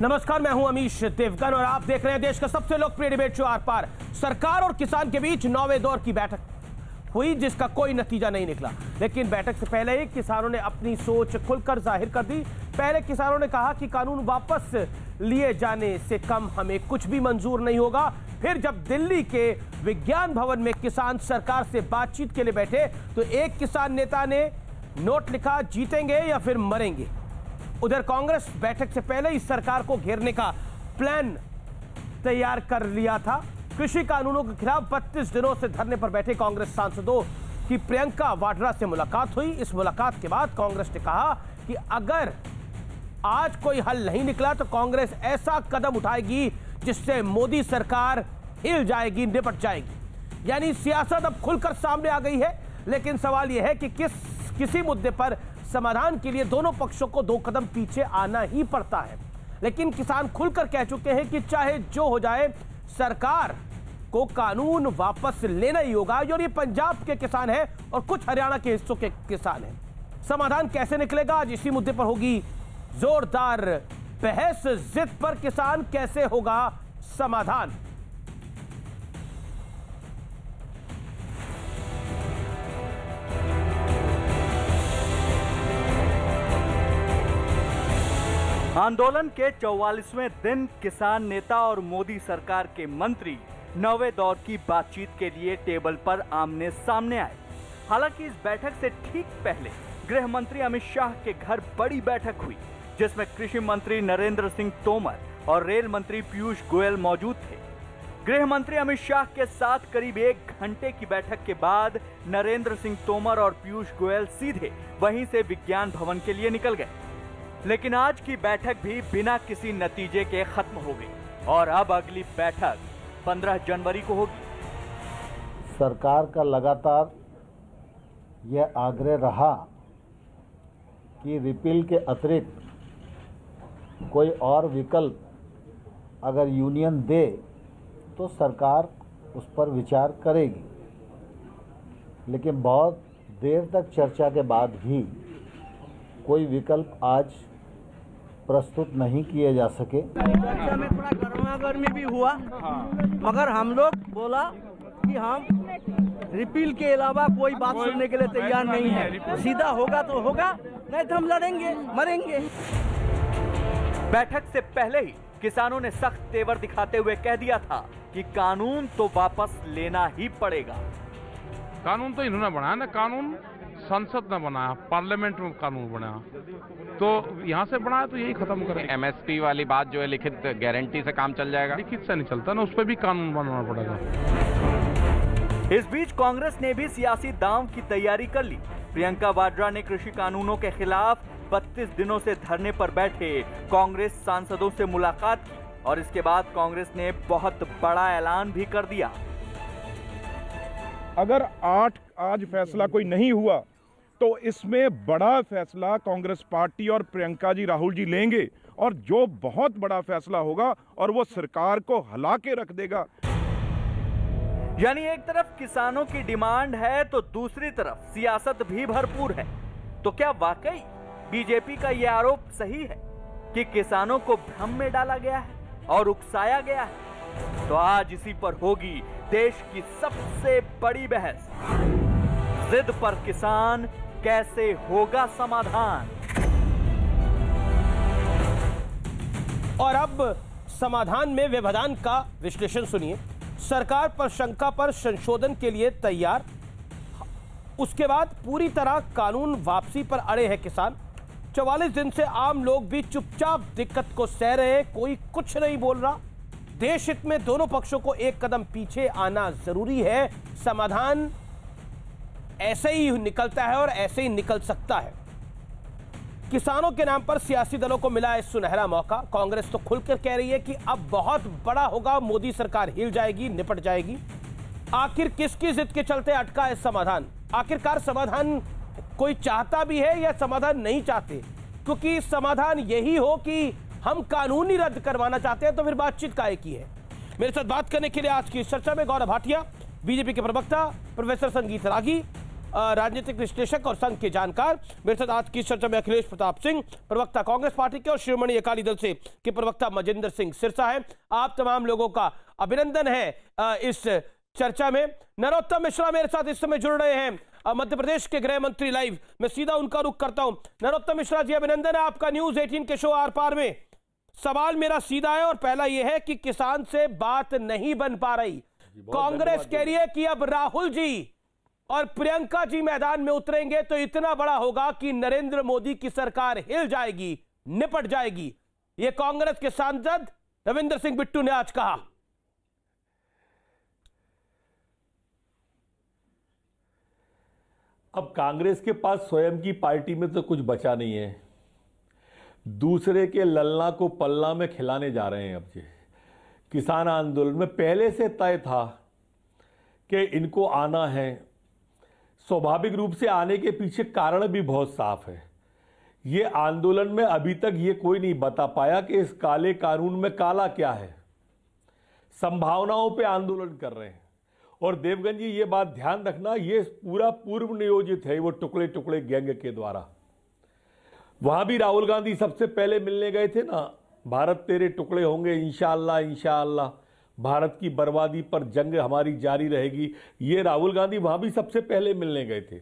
नमस्कार, मैं हूं अमीश देवगन और आप देख रहे हैं देश का सबसे लोकप्रिय डिबेट शो आर पार। सरकार और किसान के बीच 9वें दौर की बैठक हुई जिसका कोई नतीजा नहीं निकला, लेकिन बैठक से पहले ही किसानों ने अपनी सोच खुलकर जाहिर कर दी। पहले किसानों ने कहा कि कानून वापस लिए जाने से कम हमें कुछ भी मंजूर नहीं होगा। फिर जब दिल्ली के विज्ञान भवन में किसान सरकार से बातचीत के लिए बैठे तो एक किसान नेता ने नोट लिखा, जीतेंगे या फिर मरेंगे। उधर कांग्रेस बैठक से पहले ही सरकार को घेरने का प्लान तैयार कर लिया था। कृषि कानूनों के खिलाफ 32 दिनों से धरने पर बैठे कांग्रेस सांसदों की प्रियंका वाड्रा से मुलाकात हुई। इस मुलाकात के बाद कांग्रेस ने कहा कि अगर आज कोई हल नहीं निकला तो कांग्रेस ऐसा कदम उठाएगी जिससे मोदी सरकार हिल जाएगी, निपट जाएगी। यानी सियासत अब खुलकर सामने आ गई है, लेकिन सवाल यह है कि किसी मुद्दे पर समाधान के लिए दोनों पक्षों को 2 कदम पीछे आना ही पड़ता है। लेकिन किसान खुलकर कह चुके हैं कि चाहे जो हो जाए सरकार को कानून वापस लेना ही होगा। और ये पंजाब के किसान हैं और कुछ हरियाणा के हिस्सों के किसान हैं। समाधान कैसे निकलेगा, आज इसी मुद्दे पर होगी जोरदार बहस। जिद पर किसान, कैसे होगा समाधान। आंदोलन के 44वें दिन किसान नेता और मोदी सरकार के मंत्री 9वें दौर की बातचीत के लिए टेबल पर आमने सामने आए। हालांकि इस बैठक से ठीक पहले गृह मंत्री अमित शाह के घर बड़ी बैठक हुई, जिसमें कृषि मंत्री नरेंद्र सिंह तोमर और रेल मंत्री पीयूष गोयल मौजूद थे। गृह मंत्री अमित शाह के साथ करीब 1 घंटे की बैठक के बाद नरेंद्र सिंह तोमर और पीयूष गोयल सीधे वहीं से विज्ञान भवन के लिए निकल गए। लेकिन आज की बैठक भी बिना किसी नतीजे के खत्म हो गई और अब अगली बैठक 15 जनवरी को होगी। सरकार का लगातार यह आग्रह रहा कि रिपील के अतिरिक्त कोई और विकल्प अगर यूनियन दे तो सरकार उस पर विचार करेगी, लेकिन बहुत देर तक चर्चा के बाद भी कोई विकल्प आज प्रस्तुत नहीं किए जा सके। चर्चा में थोड़ा गर्मा गर्मी भी हुआ, मगर हम लोग बोला कि हम रिपील के अलावा कोई बात सुनने के लिए तैयार नहीं है। सीधा होगा तो होगा, नहीं तो हम लड़ेंगे, मरेंगे। बैठक से पहले ही किसानों ने सख्त तेवर दिखाते हुए कह दिया था कि कानून तो वापस लेना ही पड़ेगा। कानून तो इन्होंने बनाया ना, कानून संसद ने बनाया, पार्लियामेंट में कानून बनाया, तो यहाँ से बनाया तो यही खत्म करें। एमएसपी वाली बात जो है लिखित गारंटी से काम चल जाएगा, लिखित से नहीं चलता ना, उस पर भी कानून बनाना पड़ेगा। इस बीच कांग्रेस ने भी सियासी दांव की तैयारी कर ली। प्रियंका वाड्रा ने कृषि कानूनों के खिलाफ 32 दिनों से धरने पर बैठे कांग्रेस सांसदों से मुलाकात की और इसके बाद कांग्रेस ने बहुत बड़ा ऐलान भी कर दिया। अगर आज फैसला कोई नहीं हुआ तो इसमें बड़ा फैसला कांग्रेस पार्टी और प्रियंका जी, राहुल जी लेंगे और जो बहुत बड़ा फैसला होगा और वो सरकार को हिला के रख देगा। यानी एक तरफ किसानों की डिमांड है तो दूसरी तरफ सियासत भी भरपूर है। तो क्या वाकई बीजेपी का यह आरोप सही है कि किसानों को भ्रम में डाला गया है और उकसाया गया है? तो आज इसी पर होगी देश की सबसे बड़ी बहस। जिद पर किसान, कैसे होगा समाधान। और अब समाधान में व्यवधान का विश्लेषण सुनिए। सरकार पर शंका पर संशोधन के लिए तैयार, उसके बाद पूरी तरह कानून वापसी पर अड़े हैं किसान। 44 दिन से आम लोग भी चुपचाप दिक्कत को सह रहे हैं, कोई कुछ नहीं बोल रहा। देश हित में दोनों पक्षों को 1 कदम पीछे आना जरूरी है। समाधान ऐसे ही निकलता है और ऐसे ही निकल सकता है। किसानों के नाम पर सियासी दलों को मिला है सुनहरा मौका। कांग्रेस तो खुलकर कह रही है कि अब बहुत बड़ा होगा, मोदी सरकार हिल जाएगी, निपट जाएगी। आखिर किसकी जिद के चलते अटका है समाधान? आखिरकार समाधान कोई चाहता भी है या समाधान नहीं चाहते? क्योंकि समाधान यही हो कि हम कानूनी रद्द करवाना चाहते हैं तो फिर बातचीत काहे की है। मेरे साथ बात करने के लिए आज की चर्चा में गौरव भाटिया, बीजेपी के प्रवक्ता प्रोफेसर संगीत रागी, राजनीतिक विश्लेषक और संघ के जानकार। मेरे साथ आज की चर्चा में अखिलेश प्रताप सिंह, प्रवक्ता कांग्रेस पार्टी के, और शिरोमणि अकाली दल से के प्रवक्ता मजिंदर सिंह सिरसा है। आप तमाम लोगों का अभिनंदन है इस चर्चा में। नरोत्तम मिश्रा मेरे साथ इस समय जुड़ रहे हैं, मध्य प्रदेश के गृह मंत्री लाइव। मैं सीधा उनका रुख करता हूं। नरोत्तम मिश्रा जी, अभिनंदन है आपका न्यूज 18 के शो आर पार में। सवाल मेरा सीधा है और पहला यह है कि किसान से बात नहीं बन पा रही। कांग्रेस कह रही है कि अब राहुल जी और प्रियंका जी मैदान में उतरेंगे तो इतना बड़ा होगा कि नरेंद्र मोदी की सरकार हिल जाएगी, निपट जाएगी। यह कांग्रेस के सांसद रविंद्र सिंह बिट्टू ने आज कहा। अब कांग्रेस के पास स्वयं की पार्टी में तो कुछ बचा नहीं है, दूसरे के ललना को पल्ला में खिलाने जा रहे हैं। अब ये किसान आंदोलन में पहले से तय था कि इनको आना है। स्वाभाविक रूप से आने के पीछे कारण भी बहुत साफ है। ये आंदोलन में अभी तक ये कोई नहीं बता पाया कि इस काले कानून में काला क्या है। संभावनाओं पे आंदोलन कर रहे हैं। और देवगन जी, ये बात ध्यान रखना, ये पूरा पूर्व नियोजित है, वो टुकड़े टुकड़े गैंग के द्वारा। वहां भी राहुल गांधी सबसे पहले मिलने गए थे ना, भारत तेरे टुकड़े होंगे इंशाअल्लाह इंशाअल्लाह, भारत की बर्बादी पर जंग हमारी जारी रहेगी। ये राहुल गांधी वहां भी सबसे पहले मिलने गए थे।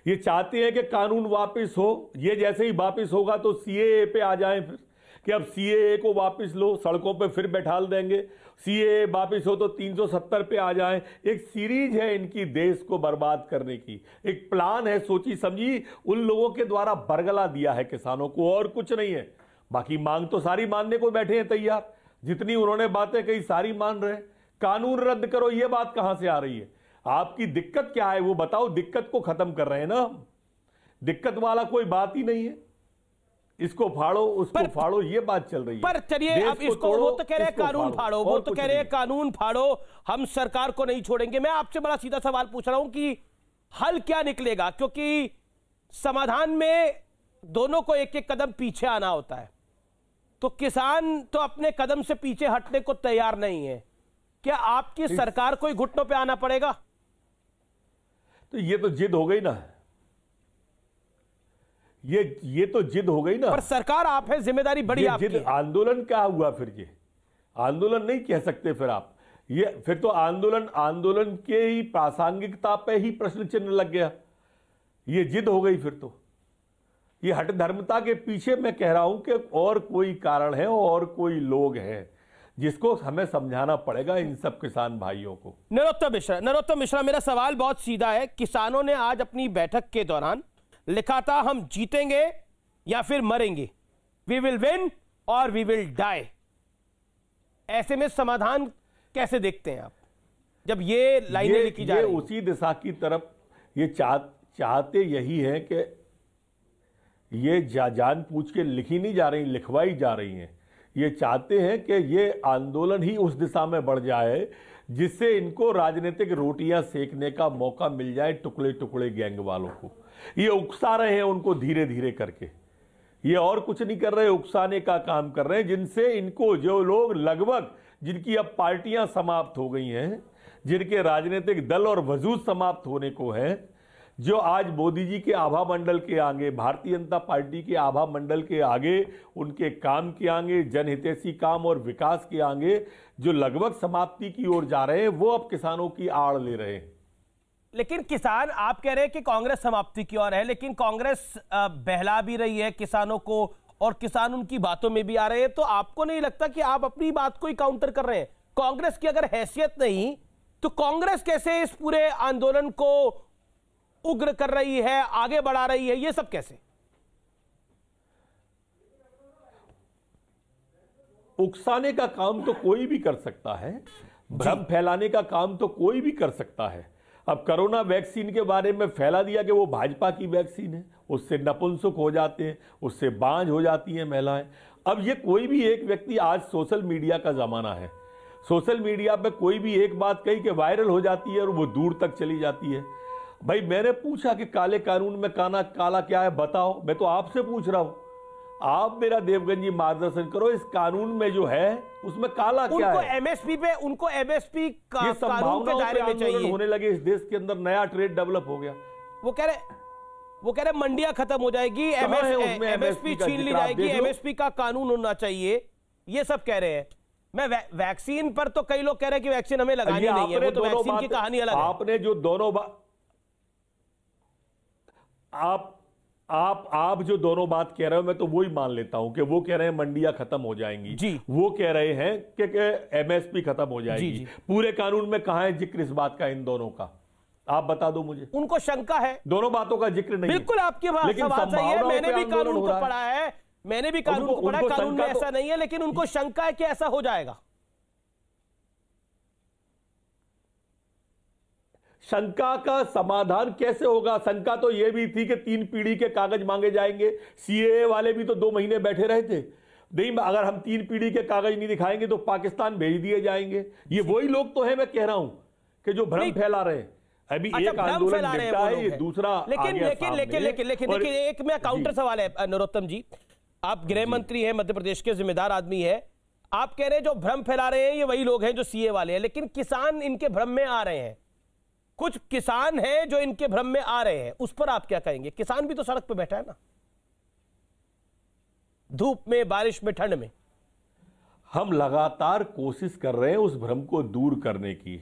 ये चाहते हैं कि कानून वापस हो। ये जैसे ही वापस होगा तो सीएए पे आ जाएं फिर कि अब सीएए को वापस लो, सड़कों पे फिर बैठाल देंगे। सीएए वापस हो तो 370 पे आ जाएं। एक सीरीज है इनकी देश को बर्बाद करने की, एक प्लान है सोची समझी उन लोगों के द्वारा बरगला दिया है किसानों को, और कुछ नहीं है। बाकी मांग तो सारी मानने को बैठे हैं तैयार, जितनी उन्होंने बातें कही सारी मान रहे हैं। कानून रद्द करो, ये बात कहां से आ रही है? आपकी दिक्कत क्या है वो बताओ। दिक्कत को खत्म कर रहे हैं ना, दिक्कत वाला कोई बात ही नहीं है। इसको फाड़ो उसको फाड़ो, ये बात चल रही है। पर चलिए, अब इसको वो तो कह रहे हैं कानून फाड़ो, वो तो कह रहे हैं कानून फाड़ो, हम सरकार को नहीं छोड़ेंगे। मैं आपसे बड़ा सीधा सवाल पूछ रहा हूं कि हल क्या निकलेगा, क्योंकि समाधान में दोनों को एक एक कदम पीछे आना होता है। तो किसान तो अपने कदम से पीछे हटने को तैयार नहीं है। क्या आपकी सरकार को ही घुटनों पे आना पड़ेगा? तो ये तो जिद हो गई ना, ये तो जिद हो गई ना। पर सरकार आप है, जिम्मेदारी बड़ी आपकी है। आंदोलन क्या हुआ फिर? ये आंदोलन नहीं कह सकते फिर आप। ये फिर तो आंदोलन के ही प्रासंगिकता पे ही प्रश्न चिन्ह लग गया। ये जिद हो गई फिर तो। ये हठ धर्मता के पीछे मैं कह रहा हूं कि और कोई कारण है और कोई लोग हैं जिसको हमें समझाना पड़ेगा इन सब किसान भाइयों को। नरोत्तम मिश्रा, मेरा सवाल बहुत सीधा है। किसानों ने आज अपनी बैठक के दौरान लिखा था, हम जीतेंगे या फिर मरेंगे, वी विल विन और वी विल डाई। ऐसे में समाधान कैसे देखते हैं आप, जब ये लाइनें लिखी जा रही हैं? उसी दिशा की तरफ ये चाहते यही है कि ये जान पूछ के लिखी नहीं जा रही, लिखवाई जा रही हैं। ये चाहते हैं कि ये आंदोलन ही उस दिशा में बढ़ जाए जिससे इनको राजनीतिक रोटियां सेकने का मौका मिल जाए टुकड़े टुकड़े गैंग वालों को। ये उकसा रहे हैं उनको धीरे धीरे करके। ये और कुछ नहीं कर रहे, उकसाने का काम कर रहे हैं, जिनसे इनको जो लोग लगभग जिनकी अब पार्टियां समाप्त हो गई हैं, जिनके राजनीतिक दल और वजूद समाप्त होने को हैं, जो आज मोदी जी के आभा मंडल के आगे, भारतीय जनता पार्टी के आभा मंडल के आगे, उनके काम के आगे, जनहितैषी काम और विकास के आगे जो लगभग समाप्ति की ओर जा रहे हैं, वो अब किसानों की आड़ ले रहे हैं। लेकिन किसान, आप कह रहे हैं कि कांग्रेस समाप्ति की ओर है, लेकिन कांग्रेस बहला भी रही है किसानों को और किसान उनकी बातों में भी आ रहे हैं। तो आपको नहीं लगता कि आप अपनी बात को ही काउंटर कर रहे हैं? कांग्रेस की अगर हैसियत नहीं तो कांग्रेस कैसे इस पूरे आंदोलन को उग्र कर रही है, आगे बढ़ा रही है, ये सब कैसे? उकसाने का काम तो कोई भी कर सकता है, भ्रम फैलाने का काम तो कोई भी कर सकता है। अब कोरोना वैक्सीन के बारे में फैला दिया कि वो भाजपा की वैक्सीन है, उससे नपुंसक हो जाते हैं, उससे बांझ हो जाती हैं महिलाएं। अब ये कोई भी एक व्यक्ति, आज सोशल मीडिया का जमाना है, सोशल मीडिया पे कोई भी एक बात कही कि वायरल हो जाती है और वो दूर तक चली जाती है। भाई मैंने पूछा कि काले कानून में काला क्या है बताओ, मैं तो आपसे पूछ रहा हूं, आप मेरा देवगन जी मार्गदर्शन करो, इस कानून में जो है उसमें काला क्या है? उनको एमएसपी का कानून के दायरे में चाहिए। होने लगे इस देश के अंदर, नया ट्रेड डेवलप हो गया। वो कह रहे मंडियां खत्म हो जाएगी, एमएसपी छीन ली जाएगी, एमएसपी का कानून होना चाहिए, ये सब कह रहे हैं। मैं वैक्सीन पर तो कई लोग कह रहे हैं कि वैक्सीन हमें लगानी नहीं है, वो तो वैक्सीन की कहानी अलग है। आपने जो दोनों आप जो दोनों बात कह रहे हो, मैं तो वही मान लेता हूं कि वो कह रहे हैं मंडियां खत्म हो जाएंगी जी, वो कह रहे हैं कि एमएसपी खत्म हो जाएगी जी। पूरे कानून में कहां है जिक्र इस बात का, इन दोनों का आप बता दो मुझे। उनको शंका है, दोनों बातों का जिक्र नहीं। बिल्कुल आपकी बात सही है, मैंने भी कानून को पढ़ा है, मैंने भी कानून को पढ़ा है, कानून में ऐसा नहीं है, लेकिन उनको शंका है कि ऐसा हो जाएगा। शंका का समाधान कैसे होगा? शंका तो यह भी थी कि 3 पीढ़ी के कागज मांगे जाएंगे, सीएए वाले भी तो 2 महीने बैठे रहे थे, नहीं अगर हम 3 पीढ़ी के कागज नहीं दिखाएंगे तो पाकिस्तान भेज दिए जाएंगे। ये वही लोग तो है, मैं कह रहा हूं कि जो भ्रम फैला रहे हैं। अभी एक आंदोलन निपटा है, ये दूसरा लेकिन एक में काउंटर सवाल है नरोत्तम जी, आप गृह मंत्री हैं, मध्य प्रदेश के जिम्मेदार आदमी है, आप कह रहे हैं जो भ्रम फैला रहे हैं ये वही लोग हैं जो सीए वाले हैं, लेकिन किसान इनके भ्रम में आ रहे हैं, कुछ किसान हैं जो इनके भ्रम में आ रहे हैं, उस पर आप क्या कहेंगे? किसान भी तो सड़क पे बैठा है ना, धूप में, बारिश में, ठंड में। हम लगातार कोशिश कर रहे हैं उस भ्रम को दूर करने की,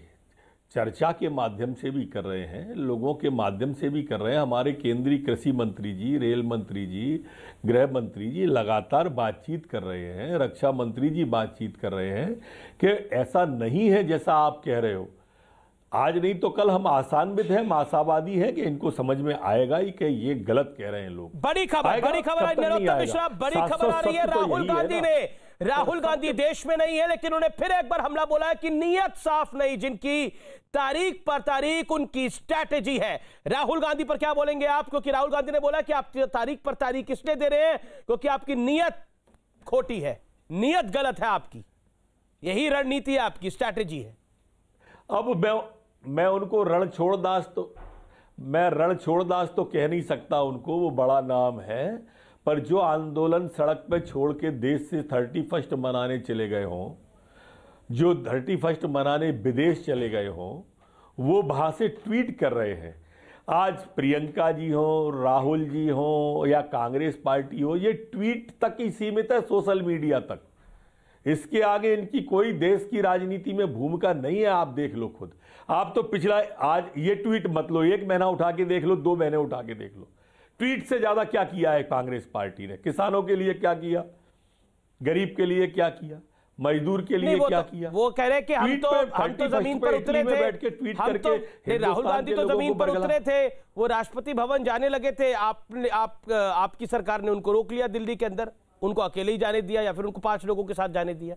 चर्चा के माध्यम से भी कर रहे हैं, लोगों के माध्यम से भी कर रहे हैं। हमारे केंद्रीय कृषि मंत्री जी, रेल मंत्री जी, गृह मंत्री जी लगातार बातचीत कर रहे हैं, रक्षा मंत्री जी बातचीत कर रहे हैं कि ऐसा नहीं है जैसा आप कह रहे हो। आज नहीं तो कल हम आशान्वित हैं, हम आशावादी हैं कि इनको समझ में आएगा ही कि ये गलत कह रहे हैं लोग। बड़ी खबर नरोत्तम मिश्रा, बड़ी खबर आ रही है, राहुल गांधी देश में नहीं है, लेकिन उन्हें फिर एक बार हमला बोला है कि नीयत साफ नहीं, जिनकी तारीख पर तारीख उनकी स्ट्रैटेजी है। राहुल गांधी पर क्या बोलेंगे आप? क्योंकि राहुल गांधी ने बोला कि आप तारीख पर तारीख इसलिए दे रहे हैं क्योंकि आपकी नीयत खोटी है, नीयत गलत है आपकी, यही रणनीति है आपकी, स्ट्रैटेजी है। अब मैं उनको रणछोड़दास तो कह नहीं सकता उनको, वो बड़ा नाम है, पर जो आंदोलन सड़क पे छोड़ के देश से 31 मनाने चले गए हों, जो 31 मनाने विदेश चले गए हों, वो वहां से ट्वीट कर रहे हैं। आज प्रियंका जी हो, राहुल जी हो या कांग्रेस पार्टी हो, ये ट्वीट तक ही सीमित है, सोशल मीडिया तक। इसके आगे इनकी कोई देश की राजनीति में भूमिका नहीं है। आप देख लो खुद, आप तो पिछला आज ये ट्वीट मत लो, 1 महीना उठा के देख लो, 2 महीने उठा के देख लो, ट्वीट से ज्यादा क्या किया है कांग्रेस पार्टी ने? किसानों के लिए क्या किया, गरीब के लिए क्या किया, मजदूर के लिए क्या किया? वो कह रहे हैं कि हम तो जमीन पर उतरे थे, बैठ के ट्वीट करके राहुल गांधी तो जमीन पर उतरे थे, वो राष्ट्रपति भवन जाने लगे थे, आपकी सरकार ने उनको रोक लिया दिल्ली के अंदर, उनको अकेले ही जाने दिया या फिर उनको 5 लोगों के साथ जाने दिया।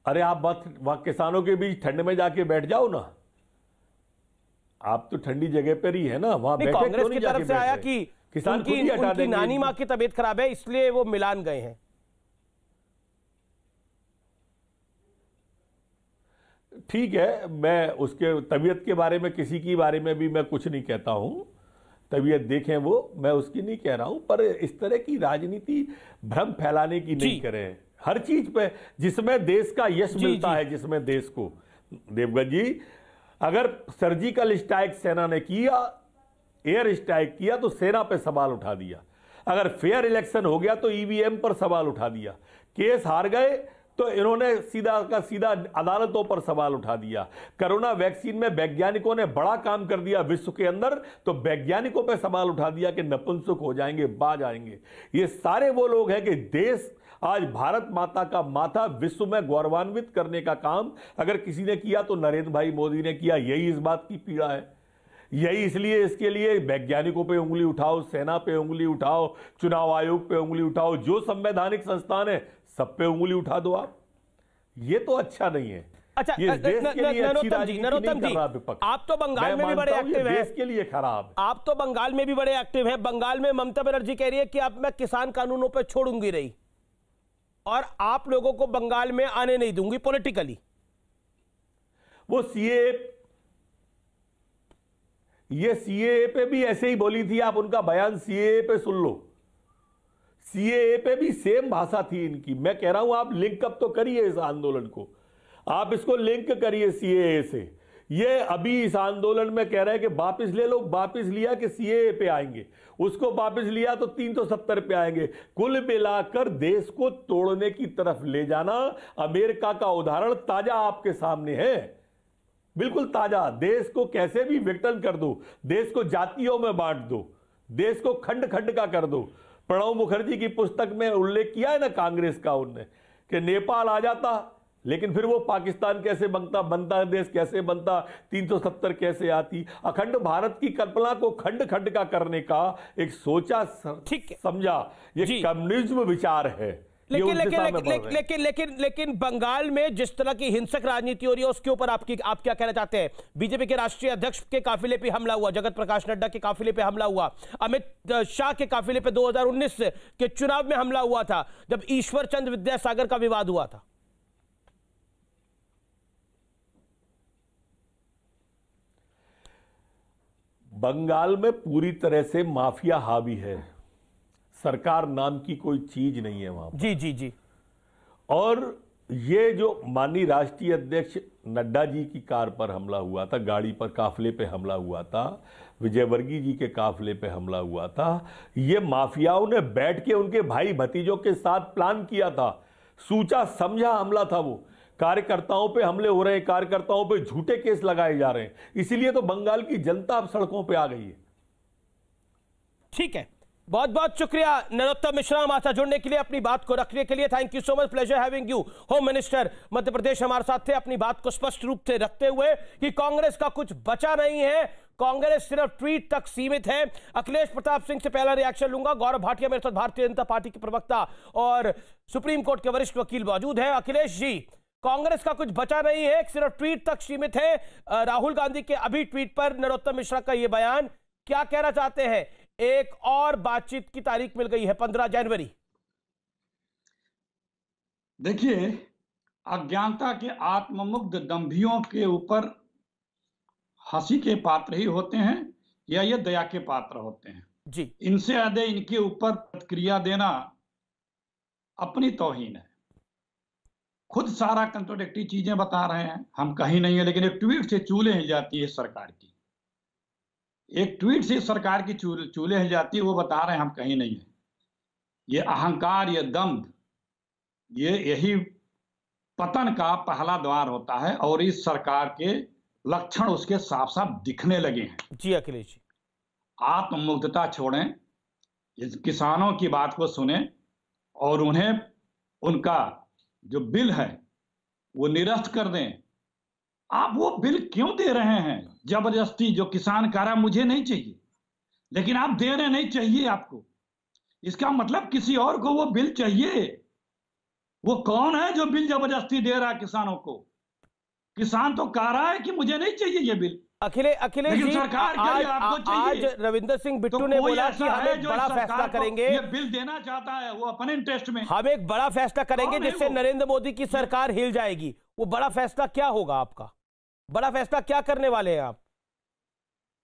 अरे आप वहां किसानों के बीच ठंड में जाके बैठ जाओ ना, आप तो ठंडी जगह पर ही है ना, वहां बैठे। कांग्रेस की तरफ से आया कि किसान उनकी नानी माँ की तबीयत खराब है इसलिए वो मिलान गए हैं। ठीक है, मैं उसके तबीयत के बारे में, किसी की बारे में भी मैं कुछ नहीं कहता हूं, तबीयत देखें वो, मैं उसकी नहीं कह रहा हूं, पर इस तरह की राजनीति भ्रम फैलाने की नहीं करें हर चीज पे, जिसमें देश का यश मिलता है, जिसमें देश को। देवगन जी, अगर सर्जिकल स्ट्राइक सेना ने किया, एयर स्ट्राइक किया तो सेना पे सवाल उठा दिया, अगर फेयर इलेक्शन हो गया तो ईवीएम पर सवाल उठा दिया, केस हार गए तो इन्होंने सीधा का सीधा अदालतों पर सवाल उठा दिया, कोरोना वैक्सीन में वैज्ञानिकों ने बड़ा काम कर दिया विश्व के अंदर, तो वैज्ञानिकों पर सवाल उठा दिया कि नपुंसक हो जाएंगे, बाज आएंगे। ये सारे वो लोग हैं कि देश आज भारत माता का माथा विश्व में गौरवान्वित करने का काम अगर किसी ने किया तो नरेंद्र भाई मोदी ने किया। यही इस बात की पीड़ा है, यही इसलिए इसके लिए वैज्ञानिकों पे उंगली उठाओ, सेना पे उंगली उठाओ, चुनाव आयोग पे उंगली उठाओ, जो संवैधानिक संस्थान है सब पे उंगली उठा दो आप। ये तो अच्छा नहीं है। अच्छा, नरोत्तम जी, आप तो बंगाल में भी बड़े एक्टिव हैं, देश के लिए खराब। आप तो बंगाल में भी बड़े एक्टिव हैं। बंगाल में ममता बनर्जी कह रही है कि अब मैं किसान कानूनों पर छोड़ूंगी रही और आप लोगों को बंगाल में आने नहीं दूंगी पॉलिटिकली। वो सीएए पे भी ऐसे ही बोली थी, आप उनका बयान सीएए पे सुन लो, सीएए पे भी सेम भाषा थी इनकी। मैं कह रहा हूं आप लिंक अप तो करिए इस आंदोलन को, आप इसको लिंक करिए सीएए से। ये अभी इस आंदोलन में कह रहे हैं कि वापस ले लो, वापस लिया कि सीएए पे आएंगे, उसको वापस लिया तो 370 पे आएंगे। कुल मिलाकर देश को तोड़ने की तरफ ले जाना। अमेरिका का उदाहरण ताजा आपके सामने है, बिल्कुल ताजा। देश को कैसे भी विघटन कर दो, देश को जातियों में बांट दो, देश को खंड खंड का कर दो। प्रणब मुखर्जी की पुस्तक में उल्लेख किया है ना कांग्रेस का उनने, कि नेपाल आ जाता लेकिन फिर वो पाकिस्तान कैसे बनता देश कैसे बनता, 370 कैसे आती। अखंड भारत की कल्पना को खंड खंड का करने का एक सोचा समझा ये कम्युनिज्म विचार है। लेकिन बंगाल में जिस तरह की हिंसक राजनीति हो रही है उसके ऊपर आप क्या कहना चाहते हैं? बीजेपी के राष्ट्रीय अध्यक्ष के काफिले पे हमला हुआ, जगत प्रकाश नड्डा के काफिले पे हमला हुआ, अमित शाह के काफिले पे 2019 के चुनाव में हमला हुआ था जब ईश्वर चंद्र विद्यासागर का विवाद हुआ था। बंगाल में पूरी तरह से माफिया हावी है, सरकार नाम की कोई चीज नहीं है वहां पर। जी जी जी। और ये जो माननीय राष्ट्रीय अध्यक्ष नड्डा जी की कार पर हमला हुआ था, गाड़ी पर काफिले पे हमला हुआ था, विजयवर्गीय जी के काफिले पे हमला हुआ था, ये माफियाओं ने बैठ के उनके भाई भतीजों के साथ प्लान किया था, सोचा समझा हमला था वो। कार्यकर्ताओं पे हमले हो रहे हैं, कार्यकर्ताओं पे झूठे केस लगाए जा रहे हैं, इसीलिए तो बंगाल की जनता अब सड़कों पे आ गई है। ठीक है, बहुत बहुत शुक्रिया नरोत्तम मिश्रा हमारे साथ जुड़ने के लिए, अपनी बात को रखने के लिए। Thank you so much, pleasure having you. Home minister Madhya Pradesh हमारे साथ थे, अपनी बात को स्पष्ट रूप से रखते हुए कि कांग्रेस का कुछ बचा नहीं है, कांग्रेस सिर्फ ट्वीट तक सीमित है। अखिलेश प्रताप सिंह से पहला रिएक्शन लूंगा। गौरव भाटिया मेरे साथ भारतीय जनता पार्टी के प्रवक्ता और सुप्रीम कोर्ट के वरिष्ठ वकील मौजूद है। अखिलेश जी, कांग्रेस का कुछ बचा नहीं है, सिर्फ ट्वीट तक सीमित है। राहुल गांधी के अभी ट्वीट पर नरोत्तम मिश्रा का यह बयान, क्या कहना चाहते हैं? एक और बातचीत की तारीख मिल गई है 15 जनवरी। देखिए, अज्ञानता के आत्ममुग्ध दंभियों के ऊपर हंसी के पात्र ही होते हैं या ये दया के पात्र होते हैं जी। इनसे ज्यादा इनके ऊपर प्रतिक्रिया देना अपनी तौहीन है। खुद सारा कंट्रोडिक्टरी चीजें बता रहे हैं, हम कहीं नहीं है, लेकिन एक ट्वीट से चूल्हे हिल जाती है सरकार की, एक ट्वीट से सरकार की चूल्हे हिल जाती है, वो बता रहे हैं हम कहीं नहीं है। ये अहंकार, ये दम्भ, यही पतन का पहला द्वार होता है और इस सरकार के लक्षण उसके साफ साफ दिखने लगे हैं। जी अखिलेश जी, आत्ममुग्धता छोड़ें, इस किसानों की बात को सुने और उन्हें उनका जो बिल है वो निरस्त कर दें। आप वो बिल क्यों दे रहे हैं जबरदस्ती? जो किसान कह रहा है मुझे नहीं चाहिए, लेकिन आप दे रहे नहीं चाहिए आपको, इसका मतलब किसी और को वो बिल चाहिए। वो कौन है जो बिल जबरदस्ती दे रहा है किसानों को? किसान तो कह रहा है कि मुझे नहीं चाहिए ये बिल। अखिलेश जी, आज रविंदर सिंह बिट्टू ने बोला कि हम एक बड़ा फैसला करेंगे, ये बिल देना चाहता है वो अपने इंटरेस्ट में, हम एक बड़ा फैसला करेंगे जिससे नरेंद्र मोदी की सरकार हिल जाएगी। वो बड़ा फैसला क्या होगा आपका? बड़ा फैसला क्या करने वाले हैं आप?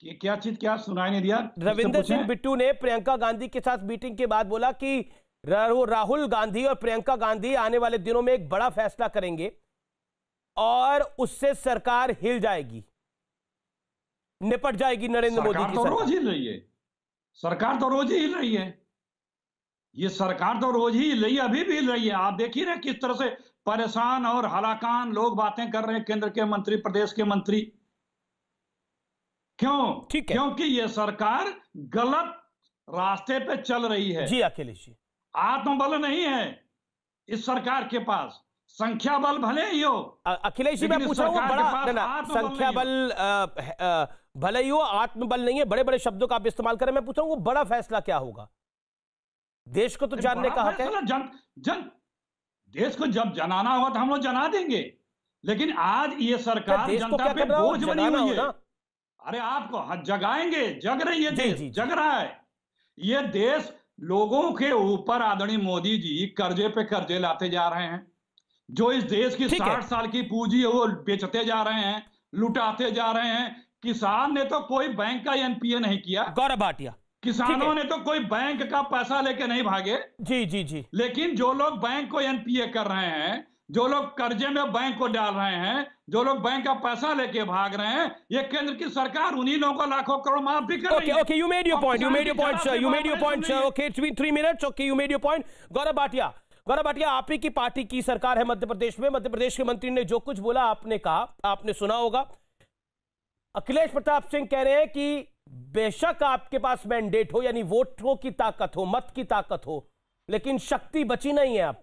क्या चीज? क्या सुनाई नहीं दिया? रविंदर सिंह बिट्टू ने प्रियंका गांधी के साथ मीटिंग के बाद बोला कि राहुल गांधी और प्रियंका गांधी आने वाले दिनों में एक बड़ा फैसला करेंगे और उससे सरकार हिल जाएगी, निपट जाएगी नरेंद्र मोदी की सरकार। रोज हिल रही है सरकार, तो रोज ही हिल रही है। ये सरकार तो रोज ही हिल रही है, अभी भी हिल रही है। आप देखिए ना किस तरह से परेशान और हलाकान लोग बातें कर रहे हैं, केंद्र के मंत्री, प्रदेश के मंत्री। क्यों? क्योंकि ये सरकार गलत रास्ते पे चल रही है। जी अखिलेश जी, आत्मबल नहीं है इस सरकार के पास, संख्या बल भले ही हो। अखिलेश जी, मैं पूछ रहा हूँ, बड़ा संख्या बल भले ही हो, आत्मबल नहीं है, बड़े बड़े शब्दों का आप इस्तेमाल करें। मैं पूछ रहा हूँ वो बड़ा फैसला क्या होगा? देश को तो जानने का हक है। देश को जब जनाना होगा तो हम लोग जना देंगे, लेकिन आज ये सरकार जनता पे बोझ बनी हुई है। अरे आपको जगाएंगे, जग रही है देश, जग रहा है ये देश। लोगों के ऊपर आदरणीय मोदी जी कर्जे पे कर्जे लाते जा रहे हैं, जो इस देश की 60 साल की पूंजी है वो बेचते जा रहे हैं, लुटाते जा रहे हैं। किसान ने तो कोई बैंक का एनपीए नहीं किया, गौरव भाटिया, किसानों ने तो कोई बैंक का पैसा लेके नहीं भागे। जी जी जी। लेकिन जो लोग बैंक को एनपीए कर रहे हैं, जो लोग कर्जे में बैंक को डाल रहे हैं, जो लोग बैंक का पैसा लेके भाग रहे हैं, ये केंद्र की सरकार उन्हीं लोगों को लाखों करोड़ माफ भी कर रही है। Okay, you made your point, sir. You made your point, sir. Okay, it's been 3 minutes. Okay, you made your point. Gaurav Bhatia, आप ही की पार्टी की सरकार है मध्य प्रदेश में। मध्य प्रदेश के मंत्री ने जो कुछ बोला आपने कहा, आपने सुना होगा। अखिलेश प्रताप सिंह कह रहे हैं कि बेशक आपके पास मैंडेट हो, यानी वोटों की ताकत हो, मत की ताकत हो, लेकिन शक्ति बची नहीं है आप।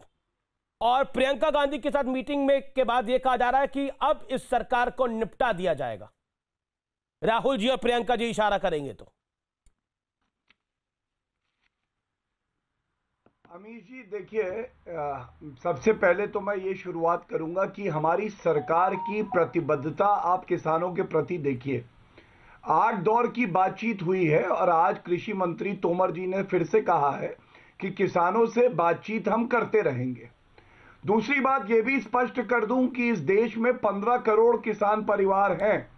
और प्रियंका गांधी के साथ मीटिंग में के बाद यह कहा जा रहा है कि अब इस सरकार को निपटा दिया जाएगा। राहुल जी और प्रियंका जी इशारा करेंगे तो। अमीश जी देखिए, सबसे पहले तो मैं ये शुरुआत करूंगा कि हमारी सरकार की प्रतिबद्धता आप किसानों के प्रति देखिए। 8 दौर की बातचीत हुई है और आज कृषि मंत्री तोमर जी ने फिर से कहा है कि किसानों से बातचीत हम करते रहेंगे। दूसरी बात ये भी स्पष्ट कर दूं कि इस देश में 15 करोड़ किसान परिवार हैं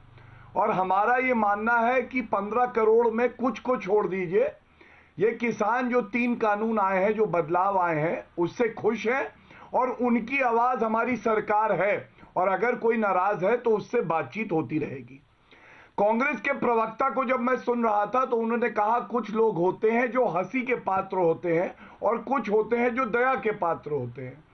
और हमारा ये मानना है कि 15 करोड़ में कुछ को छोड़ दीजिए, ये किसान जो 3 कानून आए हैं, जो बदलाव आए हैं, उससे खुश हैं और उनकी आवाज हमारी सरकार है और अगर कोई नाराज है तो उससे बातचीत होती रहेगी। कांग्रेस के प्रवक्ता को जब मैं सुन रहा था तो उन्होंने कहा कुछ लोग होते हैं जो हंसी के पात्र होते हैं और कुछ होते हैं जो दया के पात्र होते हैं,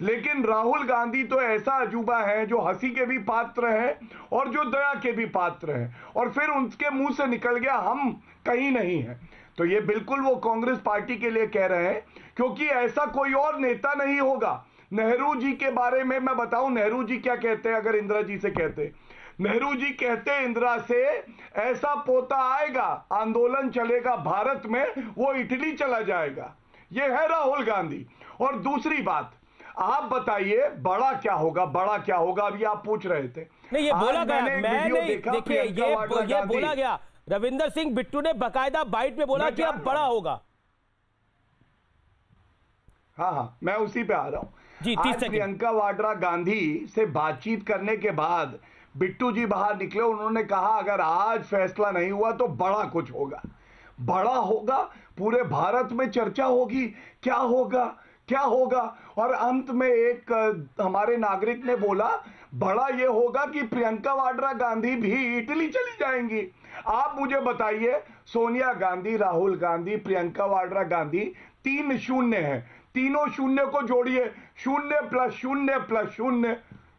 लेकिन राहुल गांधी तो ऐसा अजूबा है जो हंसी के भी पात्र है और जो दया के भी पात्र है, और फिर उनके मुंह से निकल गया हम कहीं नहीं है। तो ये बिल्कुल वो कांग्रेस पार्टी के लिए कह रहे हैं, क्योंकि ऐसा कोई और नेता नहीं होगा। नेहरू जी के बारे में मैं बताऊं, नेहरू जी क्या कहते हैं, अगर इंदिरा जी से कहते, नेहरू जी कहते इंदिरा से, ऐसा पोता आएगा, आंदोलन चलेगा भारत में, वो इटली चला जाएगा। ये है राहुल गांधी। और दूसरी बात, आप बताइए बड़ा क्या होगा, बड़ा क्या होगा, अभी आप पूछ रहे थे। नहीं, ये बोला गया, मैं नहीं, देखिए ये बोला गया, रविंदर सिंह बिट्टू ने बकायदा बाइट में बोला कि अब बड़ा होगा। हाँ, मैं उसी पे आ रहा हूं। आज प्रियंका वाड्रा गांधी से बातचीत करने के बाद बिट्टू जी बाहर निकले, उन्होंने कहा अगर आज फैसला नहीं हुआ तो बड़ा कुछ होगा, बड़ा होगा, पूरे भारत में चर्चा होगी, क्या होगा क्या होगा। और अंत में एक हमारे नागरिक ने बोला बड़ा ये होगा कि प्रियंका वाड्रा गांधी भी इटली चली जाएंगी। आप मुझे बताइए, सोनिया गांधी, राहुल गांधी, प्रियंका वाड्रा गांधी, 3 शून्य है, तीनों शून्य को जोड़िए, 0 + 0 + 0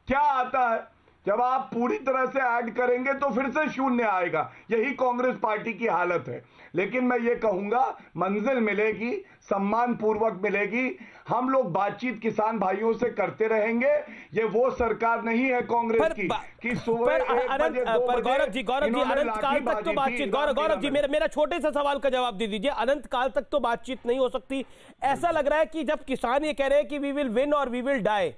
क्या आता है? जब आप पूरी तरह से ऐड करेंगे तो फिर से 0 आएगा। यही कांग्रेस पार्टी की हालत है। लेकिन मैं ये कहूंगा मंजिल मिलेगी, सम्मान पूर्वक मिलेगी। हम लोग बातचीत किसान भाइयों से करते रहेंगे। ये वो सरकार नहीं है कांग्रेस की कि सुबह 1 बजे 2 बजे गौरव जी अनंत काल तक तो बातचीत, गौरव जी मेरा छोटे से सवाल का जवाब दे दीजिए। अनंत काल तक तो बातचीत नहीं हो सकती। ऐसा लग रहा है कि जब किसान ये कह रहे हैं कि वी विल विन और वी विल डाई,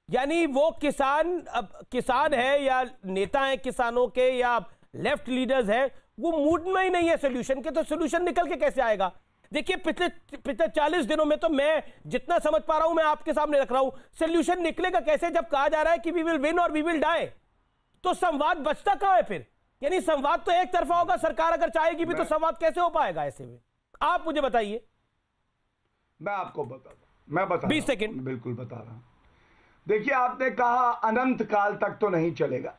यानी वो किसान है या नेता है किसानों के या लेफ्ट लीडर्स है, वो मूड में ही नहीं है सोल्यूशन के, तो सोल्यूशन निकल के कैसे आएगा? देखिए पिछले 40 दिनों में तो मैं जितना समझ पा रहा हूं मैं आपके सामने रख रहा हूं, सोल्यूशन निकलेगा कैसे जब कहा जा रहा है कि वी विल विन और वी विल डाई? तो संवाद बचता कहां है फिर? यानी संवाद तो एक तरफा होगा, सरकार अगर चाहेगी भी तो संवाद कैसे हो पाएगा ऐसे में? आप मुझे बताइए। मैं आपको मैं बता 20 सेकंड बिल्कुल बता रहा हूं। देखिए, आपने कहा अनंत काल तक तो नहीं चलेगा।